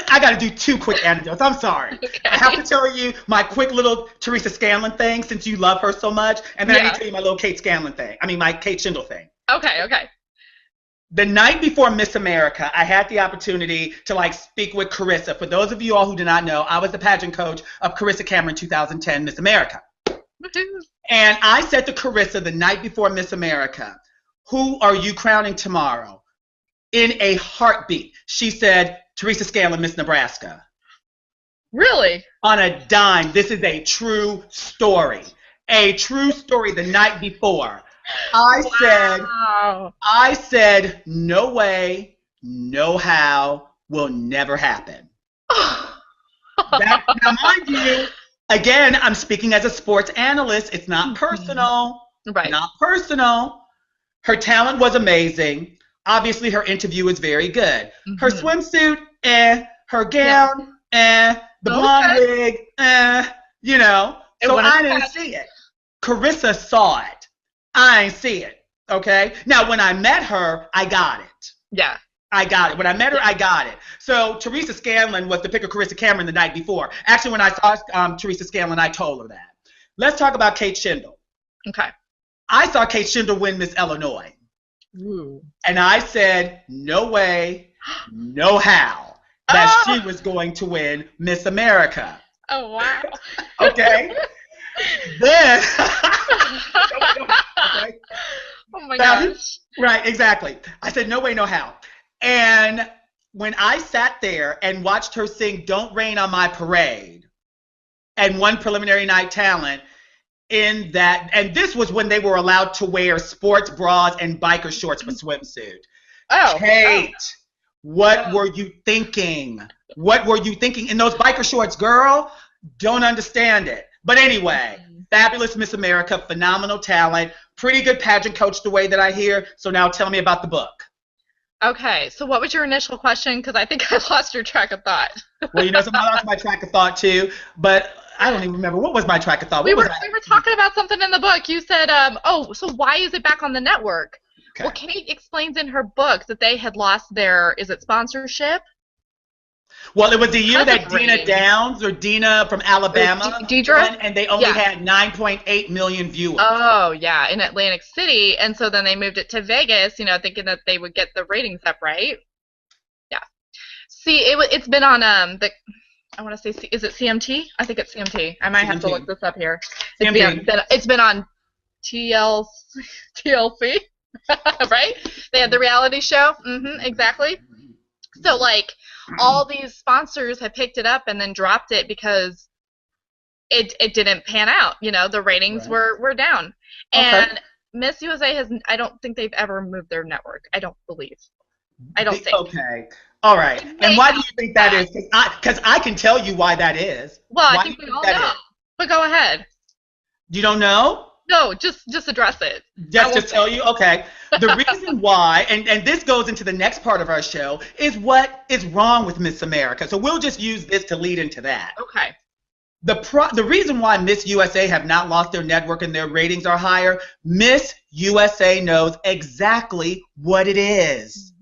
Speaker 2: I got to do 2 quick anecdotes. I'm sorry.
Speaker 3: Okay.
Speaker 2: I have to tell you my quick little Teresa Scanlon thing, since you love her so much, and then I need to tell you my little Kate Scanlon thing. I mean, my Kate Shindle thing.
Speaker 3: Okay.
Speaker 2: The night before Miss America, I had the opportunity to speak with Carissa. For those of you all who do not know, I was the pageant coach of Carissa Cameron 2010 Miss America. And I said to Carissa the night before Miss America, who are you crowning tomorrow? In a heartbeat, she said, Teresa Scanlon, Miss Nebraska.
Speaker 3: Really?
Speaker 2: On a dime. This is a true story. A true story the night before. I said, no way, no how, will never happen. Now, mind you, again, I'm speaking as a sports analyst. It's not personal.
Speaker 3: Right.
Speaker 2: Not personal. Her talent was amazing. Obviously, her interview was very good. Her swimsuit, her gown, the blonde wig, you know. So I didn't see it. Carissa saw it. I ain't see it, okay? Now, when I met her, I got it.
Speaker 3: Yeah.
Speaker 2: I got it. When I met her, I got it. So Teresa Scanlon was the pick of Carissa Cameron the night before. Actually, when I saw Teresa Scanlon, I told her that. Let's talk about Kate Shindle.
Speaker 3: Okay.
Speaker 2: I saw Kate Shindle win Miss Illinois.
Speaker 3: Ooh.
Speaker 2: And I said, no way, no how, that she was going to win Miss America.
Speaker 3: Oh, wow.
Speaker 2: Okay? Then, okay.
Speaker 3: Oh my gosh.
Speaker 2: Right, exactly. I said, no way, no how. And when I sat there and watched her sing Don't Rain on My Parade and won preliminary night talent in that, and this was when they were allowed to wear sports bras and biker shorts for swimsuit.
Speaker 3: Oh.
Speaker 2: Kate, what were you thinking? What were you thinking in those biker shorts, girl? Don't understand it. But anyway, fabulous Miss America, phenomenal talent, pretty good pageant coach the way that I hear. So now tell me about the book.
Speaker 3: Okay, so what was your initial question? Because I think I lost your track of thought.
Speaker 2: Well, you know, I lost my track of thought too, but I don't even remember. What was my track of thought?
Speaker 3: We were talking about something in the book. You said, so why is it back on the network? Okay. Well, Kate explains in her book that they had lost their, is it sponsorship?
Speaker 2: Well, it was the year that Dina from Alabama,
Speaker 3: Deidre?
Speaker 2: And they only had 9.8 million viewers.
Speaker 3: Oh, yeah, in Atlantic City. And so then they moved it to Vegas, you know, thinking that they would get the ratings up, right? Yeah. See, it's been on, I want to say, is it CMT? I think it's CMT. I might have to look this up here. It's been on TLC, right? They had the reality show. Exactly. So, all these sponsors had picked it up and then dropped it because it didn't pan out. You know, the ratings were down. And Miss USA I don't think they've ever moved their network. I don't believe. I don't think. Okay.
Speaker 2: All right. And why do you think that is? Because I can tell you why that is.
Speaker 3: Well, I think we all know. But go ahead.
Speaker 2: You don't know?
Speaker 3: No, just address it.
Speaker 2: Just tell you? Okay. The reason why, and this goes into the next part of our show, is what is wrong with Miss America. So we'll just use this to lead into that.
Speaker 3: Okay.
Speaker 2: The reason why Miss USA have not lost their network and their ratings are higher, Miss USA knows exactly what it is.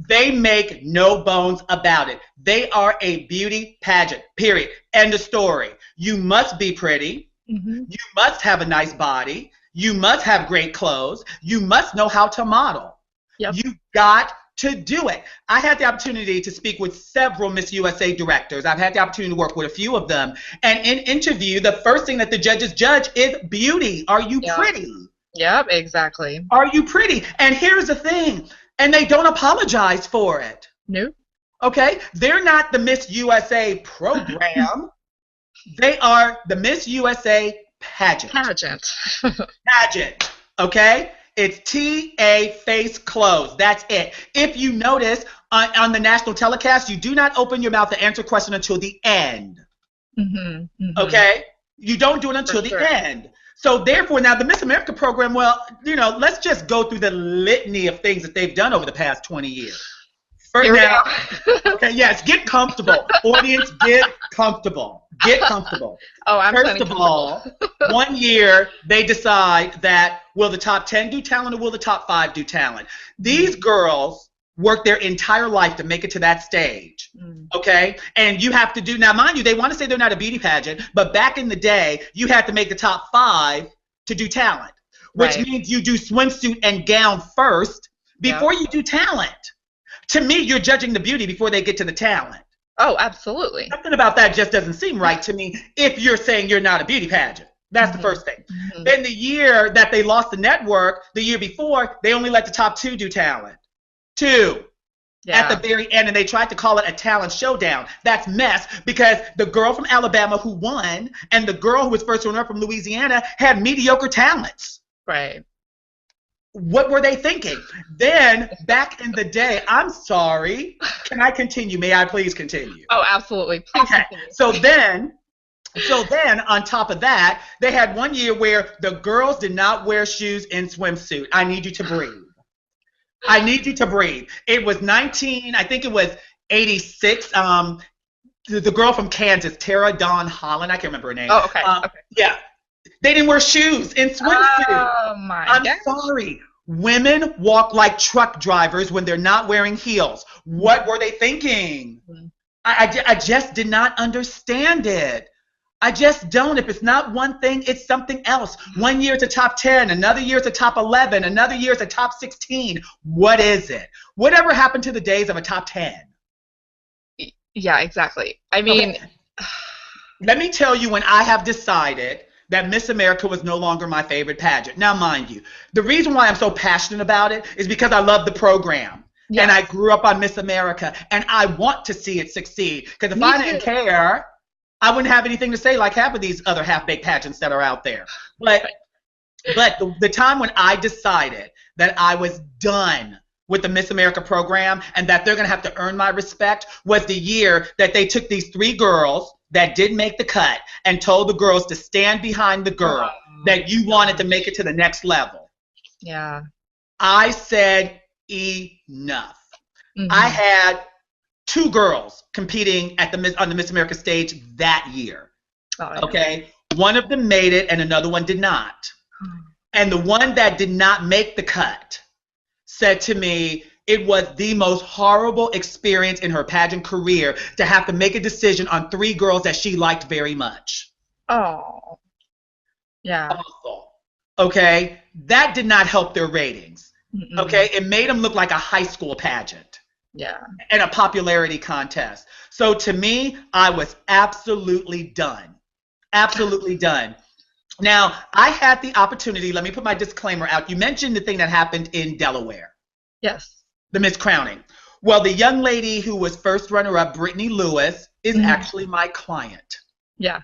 Speaker 2: They make no bones about it. They are a beauty pageant, period. End of story. You must be pretty. You must have a nice body. You must have great clothes. You must know how to model. Yep. You got to do it. I had the opportunity to speak with several Miss USA directors. I've had the opportunity to work with a few of them. And in interview, the first thing that the judges judge is beauty. Are you pretty?
Speaker 3: Yep, exactly.
Speaker 2: Are you pretty? And here's the thing, and they don't apologize for it.
Speaker 3: Nope.
Speaker 2: Okay? They're not the Miss USA program. They are the Miss USA pageant. Pageant. Okay? It's T-A face closed. That's it. If you notice, on the national telecast, you do not open your mouth to answer a question until the end. Okay? You don't do it until the end. So therefore, now the Miss America program, well, you know, let's just go through the litany of things that they've done over the past 20 years.
Speaker 3: Here
Speaker 2: now,
Speaker 3: we go.
Speaker 2: okay, yes, get comfortable. Audience, get comfortable. Get comfortable.
Speaker 3: Oh, I'm
Speaker 2: First of all, one year they decide that will the top 10 do talent or will the top 5 do talent? These girls work their entire life to make it to that stage, okay? And you have to do, now mind you, they want to say they're not a beauty pageant, but back in the day, you had to make the top 5 to do talent, which means you do swimsuit and gown first before you do talent. To me, you're judging the beauty before they get to the talent.
Speaker 3: Oh, absolutely.
Speaker 2: Something about that just doesn't seem right to me if you're saying you're not a beauty pageant. That's the first thing. Then the year that they lost the network, the year before, they only let the top 2 do talent. 2. At the very end, and they tried to call it a talent showdown. That's mess, because the girl from Alabama who won and the girl who was first runner-up from Louisiana had mediocre talents.
Speaker 3: Right.
Speaker 2: What were they thinking? Then, back in the day, I'm sorry, can I continue? May I please continue?
Speaker 3: Oh, absolutely. Please continue.
Speaker 2: So then, on top of that, they had one year where the girls did not wear shoes in swimsuit. I need you to breathe. I need you to breathe. It was I think it was 86. The girl from Kansas, Tara Dawn Holland, I can't remember her name.
Speaker 3: Oh, okay.
Speaker 2: Yeah. They didn't wear shoes in swimsuit.
Speaker 3: Oh, my
Speaker 2: I'm
Speaker 3: gosh.
Speaker 2: sorry. Women walk like truck drivers when they're not wearing heels. What were they thinking? I just did not understand it. I just don't. If it's not one thing, it's something else. One year it's a top 10, another year it's a top 11, another year it's a top 16. What is it? Whatever happened to the days of a top 10?
Speaker 3: Yeah, exactly. I mean,
Speaker 2: let me tell you when I have decided that Miss America was no longer my favorite pageant. Now, mind you, the reason why I'm so passionate about it is because I love the program. Yes. And I grew up on Miss America, and I want to see it succeed. Because if I didn't care, I wouldn't have anything to say like half of these other half-baked pageants that are out there. But the time when I decided that I was done with the Miss America program and that they're going to have to earn my respect was the year that they took these 3 girls that didn't make the cut and told the girls to stand behind the girl that you wanted to make it to the next level.
Speaker 3: Yeah.
Speaker 2: I said enough. I had 2 girls competing on the Miss America stage that year. Okay? One of them made it and another one did not. And the one that did not make the cut said to me, it was the most horrible experience in her pageant career to have to make a decision on 3 girls that she liked very much.
Speaker 3: Oh. Yeah.
Speaker 2: Awful. Okay? That did not help their ratings. Okay? It made them look like a high school pageant.
Speaker 3: Yeah.
Speaker 2: And a popularity contest. So to me, I was absolutely done. Absolutely done. Now, I had the opportunity, let me put my disclaimer out. You mentioned the thing that happened in Delaware.
Speaker 3: Yes.
Speaker 2: The Miss Crowning. Well, the young lady who was first runner-up, Brittany Lewis, is actually my client.
Speaker 3: Yeah.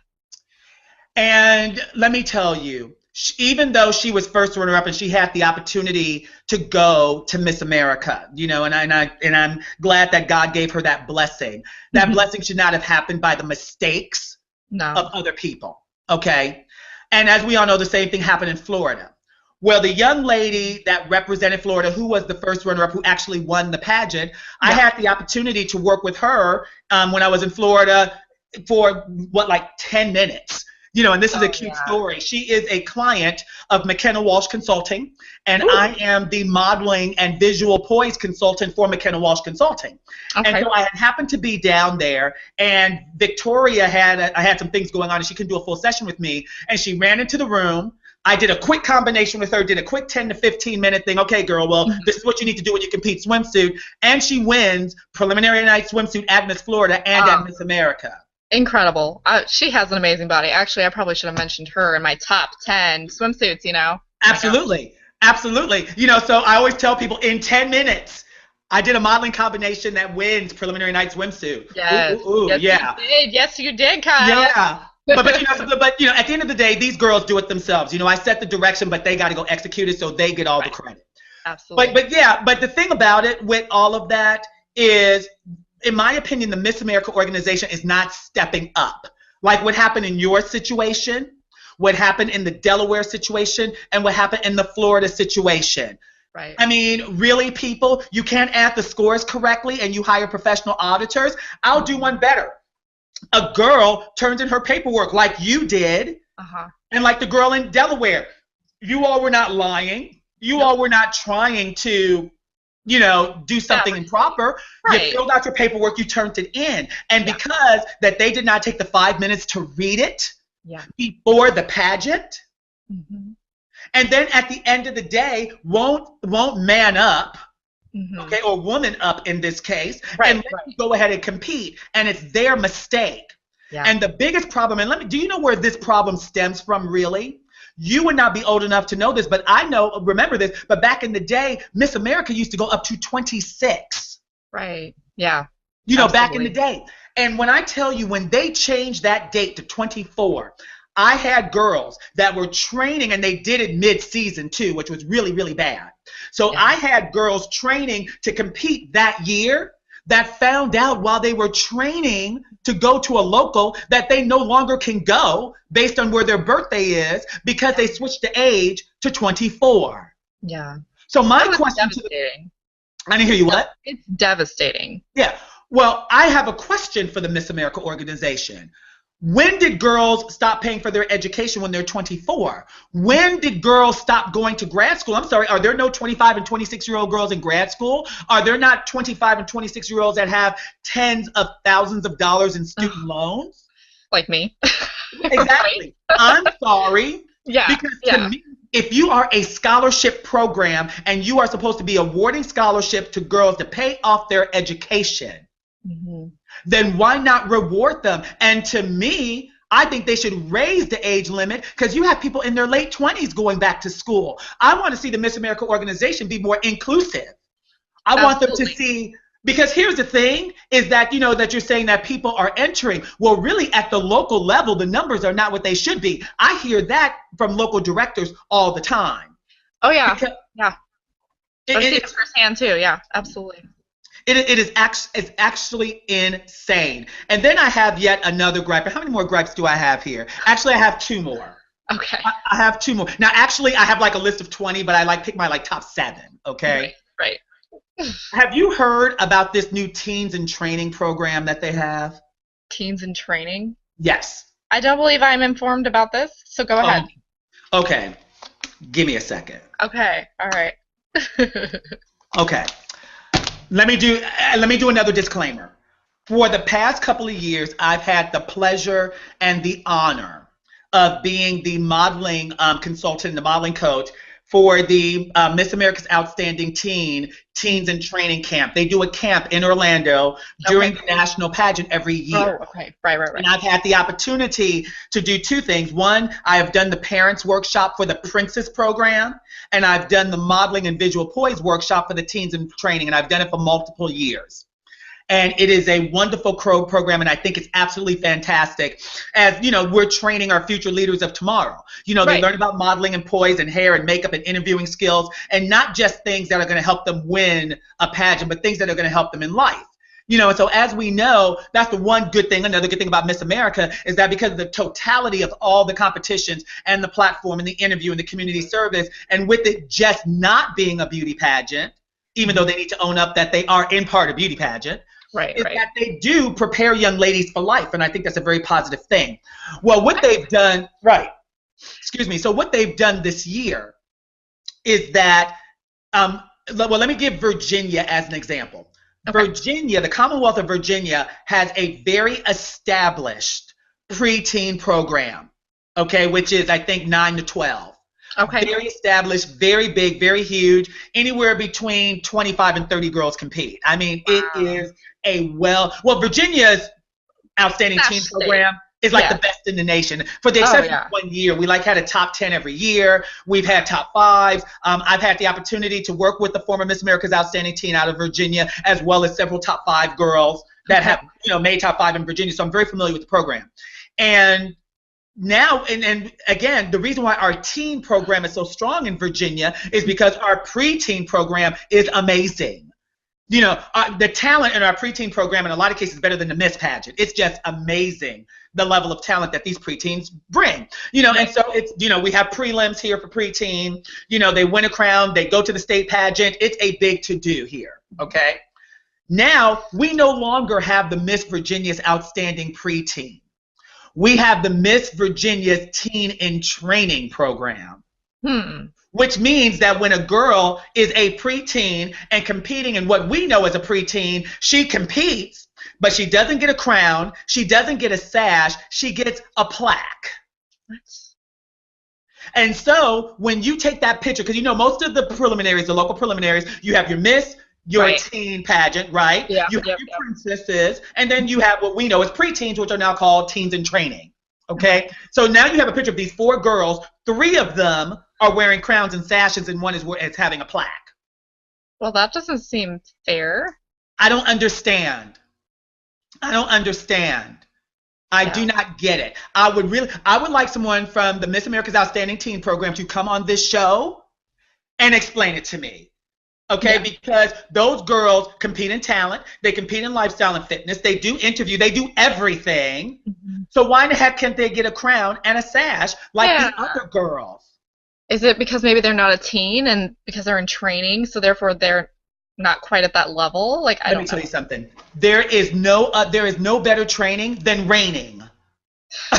Speaker 2: And let me tell you, even though she was first runner-up and she had the opportunity to go to Miss America, you know, and I'm glad that God gave her that blessing. That blessing should not have happened by the mistakes of other people, okay? And as we all know, the same thing happened in Florida. Well, the young lady that represented Florida, who was the first runner-up, who actually won the pageant, I had the opportunity to work with her when I was in Florida for, like 10 minutes. You know, and this is a cute story. She is a client of McKenna Walsh Consulting, and I am the modeling and visual poise consultant for McKenna Walsh Consulting. Okay. And so I happened to be down there, and Victoria I had some things going on, and she couldn't do a full session with me, and she ran into the room. I did a quick combination with her, did a quick 10 to 15 minute thing. Okay, girl, well, this is what you need to do when you compete swimsuit. And she wins preliminary night swimsuit at Miss Florida and at Miss America.
Speaker 3: Incredible. She has an amazing body. Actually, I probably should have mentioned her in my top 10 swimsuits, you know.
Speaker 2: Absolutely. Absolutely. You know, so I always tell people in 10 minutes, I did a modeling combination that wins preliminary night swimsuit.
Speaker 3: Yes.
Speaker 2: Ooh,
Speaker 3: Yes,
Speaker 2: yeah.
Speaker 3: you did. Yes, you did, Kyle.
Speaker 2: Yeah. But you know, at the end of the day, these girls do it themselves. You know, I set the direction, but they got to go execute it, so they get all the credit.
Speaker 3: Absolutely.
Speaker 2: But the thing about it with all of that is, in my opinion, the Miss America organization is not stepping up. Like what happened in your situation, what happened in the Delaware situation, and what happened in the Florida situation.
Speaker 3: Right.
Speaker 2: I mean, really, people, you can't add the scores correctly and you hire professional auditors. I'll do one better. A girl turns in her paperwork like you did, and like the girl in Delaware. You all were not lying. You all were not trying to, you know, do something improper. Right. You filled out your paperwork, you turned it in. And because that they did not take the 5 minutes to read it before the pageant, and then at the end of the day, won't man up, okay, or woman up in this case, and let you go ahead and compete, and it's their mistake. And the biggest problem, and do you know where this problem stems from really? You would not be old enough to know this, but remember this, but back in the day, Miss America used to go up to 26.
Speaker 3: Right, yeah.
Speaker 2: You know, back in the day. And when I tell you, when they changed that date to 24, I had girls that were training, and they did it mid-season too, which was really, really bad. So I had girls training to compete that year that found out while they were training to go to a local that they no longer can go based on where their birthday is because they switched the age to 24.
Speaker 3: Yeah.
Speaker 2: So my question to I didn't hear you, what?
Speaker 3: It's devastating.
Speaker 2: Yeah. Well, I have a question for the Miss America organization. When did girls stop paying for their education when they're 24? When did girls stop going to grad school? I'm sorry, are there no 25 and 26-year-old girls in grad school? Are there not 25 and 26-year-olds that have tens of thousands of dollars in student loans?
Speaker 3: Like me.
Speaker 2: Exactly. I'm sorry.
Speaker 3: Yeah.
Speaker 2: Because to me, if you are a scholarship program and you are supposed to be awarding scholarship to girls to pay off their education, then why not reward them? And to me, I think they should raise the age limit because you have people in their late 20s going back to school. I want to see the Miss America organization be more inclusive. I want them to see, because here's the thing, is that, you know, that you're saying that people are entering. Well, really at the local level, the numbers are not what they should be. I hear that from local directors all the time.
Speaker 3: Oh, yeah. Because, I see it firsthand, too. Yeah, absolutely.
Speaker 2: It is actually insane. And then I have yet another gripe. How many more gripes do I have here? Actually, I have 2 more.
Speaker 3: Okay.
Speaker 2: I have 2 more. Now, actually, I have like a list of 20, but I pick my top 7. Okay.
Speaker 3: Right.
Speaker 2: Have you heard about this new teens in training program that they have?
Speaker 3: Teens in training?
Speaker 2: Yes.
Speaker 3: I don't believe I'm informed about this. So go ahead.
Speaker 2: Okay. Give me a second.
Speaker 3: Okay. All right.
Speaker 2: Okay. Let me do another disclaimer. For the past couple of years, I've had the pleasure and the honor of being the modeling consultant, the modeling coach for the Miss America's Outstanding Teens in Training Camp. They do a camp in Orlando during the national pageant every year.
Speaker 3: Oh, okay. Right.
Speaker 2: And I've had the opportunity to do 2 things. One, I have done the parents workshop for the Princess program, and I've done the modeling and visual poise workshop for the teens in training, and I've done it for multiple years. And it is a wonderful program, and I think it's absolutely fantastic. As you know, we're training our future leaders of tomorrow. You know, they learn about modeling and poise and hair and makeup and interviewing skills, and not just things that are going to help them win a pageant, but things that are going to help them in life. You know, and so as we know, that's the one good thing. Another good thing about Miss America is that because of the totality of all the competitions and the platform and the interview and the community service, and with it just not being a beauty pageant, even though they need to own up that they are in part a beauty pageant, that they do prepare young ladies for life, and I think that's a very positive thing. Well, what they've done, so what they've done this year is that, well, let me give Virginia as an example. Virginia, the Commonwealth of Virginia, has a very established preteen program, which is, I think, 9 to 12. Very established, very big, very huge. Anywhere between 25 and 30 girls compete. I mean, it is a Virginia's Outstanding Teen program. is like the best in the nation. For the exception of 1 year, we like had a top 10 every year. We've had top 5s. I've had the opportunity to work with the former Miss America's Outstanding Teen out of Virginia, as well as several top 5 girls that have, made top 5 in Virginia. So I'm very familiar with the program. And now, and again, the reason why our teen program is so strong in Virginia is because our preteen program is amazing. The talent in our preteen program in a lot of cases is better than the Miss pageant. It's just amazing, the level of talent that these preteens bring. And so it's, we have prelims here for preteen. They win a crown, they go to the state pageant. It's a big to-do here, okay? Now, we no longer have the Miss Virginia's Outstanding Preteen. We have the Miss Virginia's Teen in Training program. Which means that when a girl is a preteen and competing in what we know as a preteen, she competes, but she doesn't get a crown, she doesn't get a sash, she gets a plaque. And so when you take that picture, because most of the preliminaries, the local preliminaries, you have your Miss, your teen pageant, right?
Speaker 3: Yeah,
Speaker 2: you have your princesses, and then you have what we know as preteens, which are now called teens in training. Okay? So now you have a picture of these 4 girls. 3 of them are wearing crowns and sashes, and one is having a plaque.
Speaker 3: Well, that doesn't seem fair.
Speaker 2: I don't understand. I do not get it. I would like someone from the Miss America's Outstanding Teen program to come on this show and explain it to me. Okay, because those girls compete in talent, they compete in lifestyle and fitness, they do interview, they do everything. So why in the heck can't they get a crown and a sash like the other girls?
Speaker 3: Is it because maybe they're not a teen and because they're in training, so therefore they're not quite at that level? Like, I don't know. Let me
Speaker 2: tell you something. There is no better training than reigning.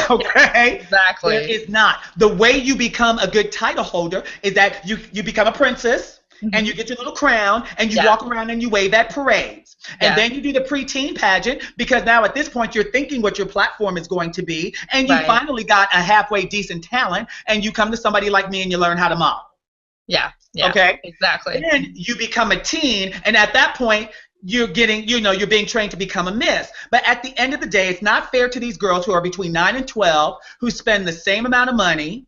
Speaker 2: Okay?
Speaker 3: Exactly.
Speaker 2: There is not. The way you become a good title holder is that you become a princess. And you get your little crown, and you walk around and you wave at parades. And then you do the preteen pageant, because now at this point you're thinking what your platform is going to be, and you finally got a halfway decent talent, and you come to somebody like me and you learn how to model.
Speaker 3: Yeah.
Speaker 2: Okay?
Speaker 3: Exactly.
Speaker 2: Then you become a teen, and at that point you're getting, you're being trained to become a Miss. But at the end of the day, it's not fair to these girls who are between 9 and 12, who spend the same amount of money,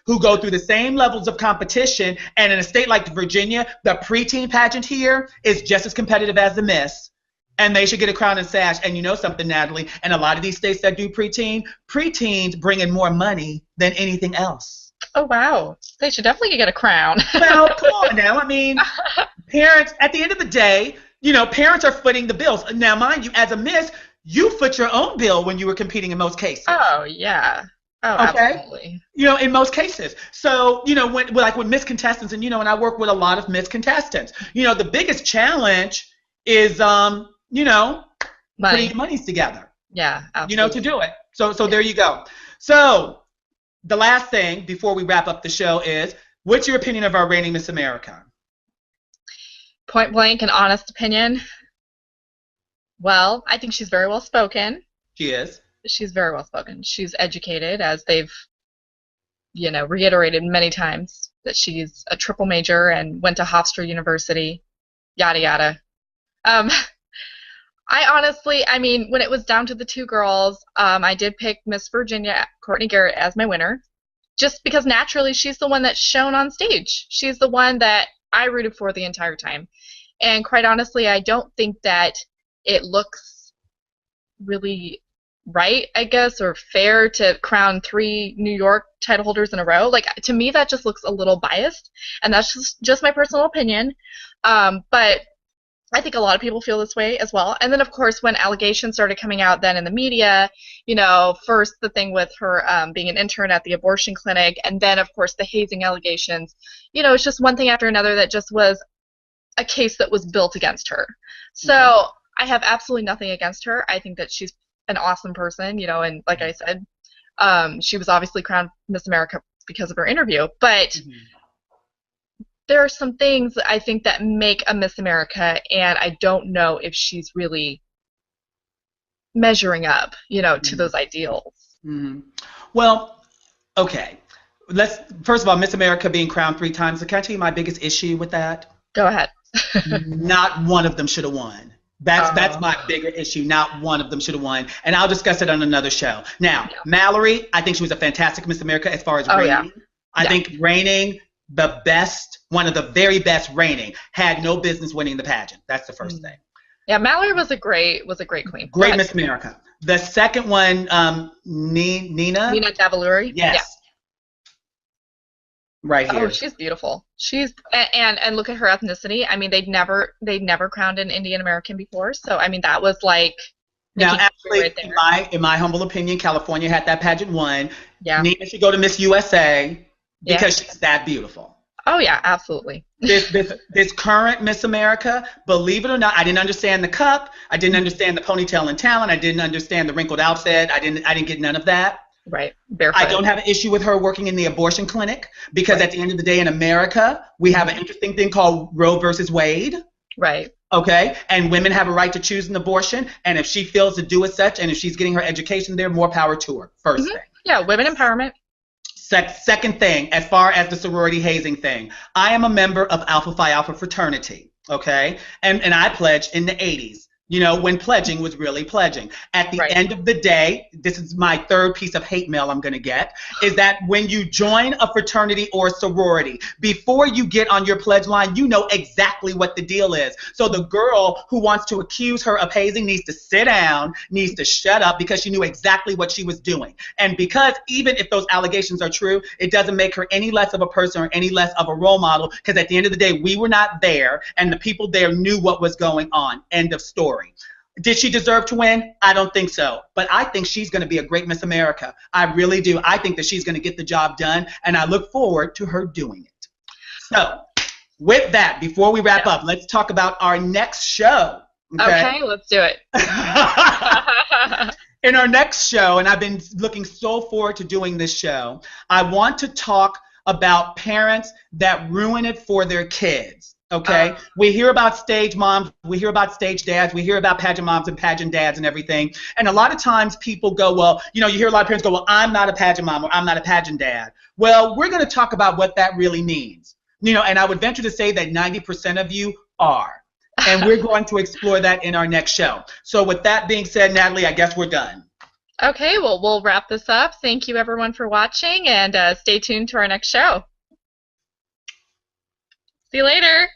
Speaker 2: who go through the same levels of competition, and in a state like Virginia, the preteen pageant here is just as competitive as the Miss, and they should get a crown and sash. And you know something, Natalie, and a lot of these states that do preteens bring in more money than anything else.
Speaker 3: Oh, wow. They should definitely get a crown.
Speaker 2: Well, come on now. I mean, parents, at the end of the day, parents are footing the bills. Now, mind you, as a Miss, you foot your own bill when you were competing in most cases.
Speaker 3: Oh, yeah. Oh, okay. Absolutely.
Speaker 2: In most cases. So, with Miss Contestants, and, and I work with a lot of Miss Contestants, the biggest challenge is, putting your monies together.
Speaker 3: Yeah, absolutely.
Speaker 2: To do it. So there you go. So the last thing before we wrap up the show is, what's your opinion of our reigning Miss America?
Speaker 3: Point blank and honest opinion. Well, I think she's very well spoken.
Speaker 2: She is.
Speaker 3: She's very well spoken. She's educated, as they've, reiterated many times, that she's a triple major and went to Hofstra University, yada yada. I honestly, when it was down to the 2 girls, I did pick Miss Virginia, Courtney Garrett, as my winner, just because naturally she's the one that's shown on stage. She's the one that I rooted for the entire time. And quite honestly, I don't think that it looks really right, I guess, or fair to crown 3 New York title holders in a row. Like, to me, that just looks a little biased, and that's just my personal opinion. But I think a lot of people feel this way as well. And then, of course, when allegations started coming out then in the media, first the thing with her being an intern at the abortion clinic, and then, of course, the hazing allegations, it's just one thing after another that just was a case that was built against her. So I have absolutely nothing against her. I think that she's an awesome person, and like I said, she was obviously crowned Miss America because of her interview, but there are some things that I think that make a Miss America, and I don't know if she's really measuring up, to those ideals.
Speaker 2: Well, okay, first of all, Miss America being crowned 3 times, can I tell you my biggest issue with that?
Speaker 3: Go ahead.
Speaker 2: Not one of them should have won. That's my bigger issue. Not one of them should have won, and I'll discuss it on another show. Now, Mallory, I think she was a fantastic Miss America as far as reigning.
Speaker 3: Yeah.
Speaker 2: I think reigning the best, one of the very best reigning, had no business winning the pageant. That's the first thing.
Speaker 3: Yeah, Mallory was a great queen.
Speaker 2: Great Miss America. The second one, Nina
Speaker 3: Davaluri.
Speaker 2: Yes. Yeah. Right here.
Speaker 3: Oh, she's beautiful. She's and look at her ethnicity. I mean, they'd never crowned an Indian American before. So I mean, that was like
Speaker 2: now actually right in my humble opinion, California had that pageant won.
Speaker 3: Yeah.
Speaker 2: Nina should go to Miss USA because she's that beautiful.
Speaker 3: Oh yeah, absolutely.
Speaker 2: This current Miss America, believe it or not, I didn't understand the cup. I didn't understand the ponytail and talent. I didn't understand the wrinkled outfit. I didn't get none of that.
Speaker 3: Right. Barefoot.
Speaker 2: I don't have an issue with her working in the abortion clinic because at the end of the day in America, we have an interesting thing called Roe versus Wade.
Speaker 3: Right.
Speaker 2: Okay? And women have a right to choose an abortion. And if she feels to do as such and if she's getting her education there, more power to her. First thing.
Speaker 3: Yeah, women empowerment.
Speaker 2: Second thing, as far as the sorority hazing thing, I am a member of Alpha Phi Alpha fraternity. Okay? And I pledged in the 80s. You know, when pledging was really pledging. At the end of the day, this is my third piece of hate mail I'm going to get, is that when you join a fraternity or a sorority, before you get on your pledge line, you know exactly what the deal is. So the girl who wants to accuse her of hazing needs to sit down, needs to shut up because she knew exactly what she was doing. And because even if those allegations are true, it doesn't make her any less of a person or any less of a role model because at the end of the day, we were not there and the people there knew what was going on. End of story. Did she deserve to win? I don't think so. But I think she's going to be a great Miss America. I really do. I think that she's going to get the job done, and I look forward to her doing it. So, with that, before we wrap up, let's talk about our next show.
Speaker 3: Okay, let's do it.
Speaker 2: In our next show, and I've been looking so forward to doing this show, I want to talk about parents that ruin it for their kids. Okay, we hear about stage moms, we hear about stage dads, we hear about pageant moms and pageant dads and everything. And a lot of times people go, well, you know, you hear a lot of parents go, well, I'm not a pageant mom or I'm not a pageant dad. Well, we're going to talk about what that really means. You know, and I would venture to say that 90% of you are. And we're going to explore that in our next show. So with that being said, Natalie, I guess we're done.
Speaker 3: Okay, well, we'll wrap this up. Thank you, everyone, for watching, and stay tuned to our next show. See you later.